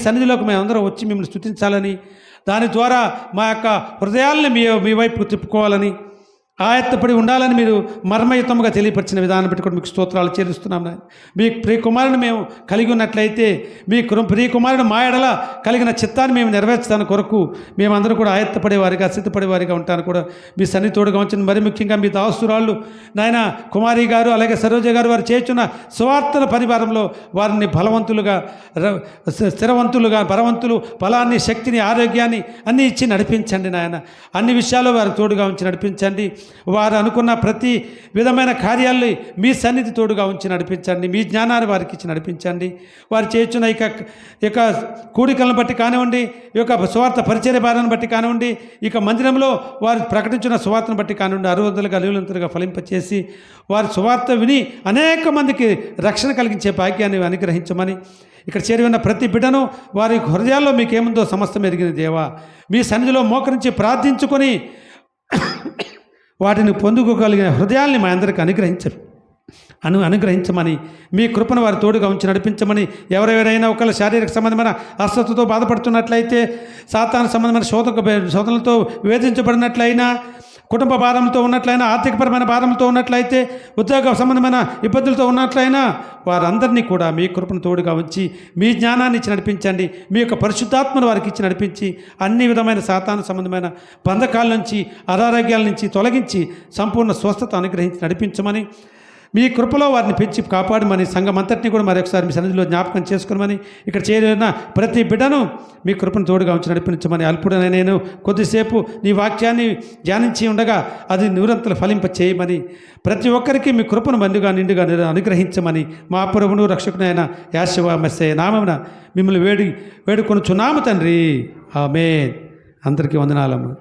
సన్నిధిలోకి మేమందరం వచ్చి మిమ్మల్ని స్తుతించాలని, దాని ద్వారా మా యొక్క హృదయాల్ని మీ వైపు తిప్పుకోవాలని, ఆయత్తపడి ఉండాలని మీరు మర్మయుతముగా తెలియపరిచిన విధానం బట్టి కూడా మీకు స్తోత్రాలు చెల్లిస్తున్నాం నాయన. మీ ప్రియకుమారుని మేము కలిగి ఉన్నట్లయితే మీ ప్రియకుమారుడు మా ఎడల కలిగిన చిత్తాన్ని మేము నెరవేర్చడానికి కొరకు మేమందరూ కూడా ఆయత్తపడేవారిగా సిద్ధపడేవారిగా ఉంటాను కూడా మీ సన్నితోడుగా ఉంచండి. మరి ముఖ్యంగా మీ దాసురాళ్ళు నాయన కుమారి గారు అలాగే సరోజ గారు వారు చేస్తున్న సువార్తల పరివారంలో వారిని బలవంతులుగా స్థిరవంతులుగా బలవంతులు బలాన్ని శక్తిని ఆరోగ్యాన్ని అన్నీ ఇచ్చి నడిపించండి నాయన. అన్ని విషయాల్లో వారికి తోడుగా ఉంచి నడిపించండి. వారు అనుకున్న ప్రతి విధమైన కార్యాలని మీ సన్నిధి తోడుగా ఉంచి నడిపించండి. మీ జ్ఞానాన్ని వారికి ఇచ్చి నడిపించండి. వారు చేస్తున్న ఇక కూడికలను బట్టి కానివ్వండి, ఈ యొక్క సువార్త పరిచర్య భారాన్ని బట్టి కానివ్వండి, ఇక మందిరంలో వారు ప్రకటించిన సువార్తను బట్టి కానివ్వండి 600లుగా 100లుగా ఫలింపచేసి వారి సువార్త విని అనేక మందికి రక్షణ కలిగించే భాగ్యాన్ని అనుగ్రహించమని, ఇక్కడ చేరి ఉన్న ప్రతి బిడ్డను వారి హృదయాల్లో మీకేముందో సమస్తం ఎరిగిన దేవా, మీ సన్నిధిలో మోకరించి ప్రార్థించుకొని వాటిని పొందుకోగలిగిన హృదయాల్ని మా అందరికీ అనుగ్రహించమని, మీ కృపను వారి తోడుగా ఉంచి నడిపించమని, ఎవరెవరైనా ఒకళ్ళ శారీరక సంబంధమైన అస్వస్థతతో బాధపడుతున్నట్లయితే, సాతాను సంబంధమైన శోధనలతో వేధించబడినట్లయినా, కుటుంబ భారంతో ఉన్నట్లయినా, ఆర్థికపరమైన భారంతో ఉన్నట్లయితే, ఉద్యోగ సంబంధమైన ఇబ్బందులతో ఉన్నట్లయినా వారందరినీ కూడా మీ కృపను తోడుగా ఉంచి మీ జ్ఞానాన్ని ఇచ్చి నడిపించండి. మీ యొక్క పరిశుద్ధాత్మను వారికి ఇచ్చి నడిపించి అన్ని విధమైన సాతాను సంబంధమైన బంధకాల నుంచి అనారోగ్యాల నుంచి తొలగించి సంపూర్ణ స్వస్థత అనుగ్రహించి నడిపించమని, మీ కృపలో వారిని పెంచి కాపాడమని, సంఘం అంతటినీ కూడా మరొకసారి మీ సన్నిధిలో జ్ఞాపకం చేసుకోమని, ఇక్కడ చేరిన ప్రతి బిడ్డను మీ కృపను తోడుగా ఉంచి నడిపించమని, అల్పుడనే నేను కొద్దిసేపు నీ వాక్యాన్ని ధ్యానించి ఉండగా అది నిరంతరం ఫలింప చేయమని, ప్రతి ఒక్కరికి మీ కృపను మందుగా నిండుగా అనుగ్రహించమని మా ప్రభువును రక్షకునైన యేషువ మెస్సీయ నామమున మిమ్మల్ని వేడుకొనుచున్నాము తండ్రి. ఆమేన్. అందరికీ వందనాలమ్మ.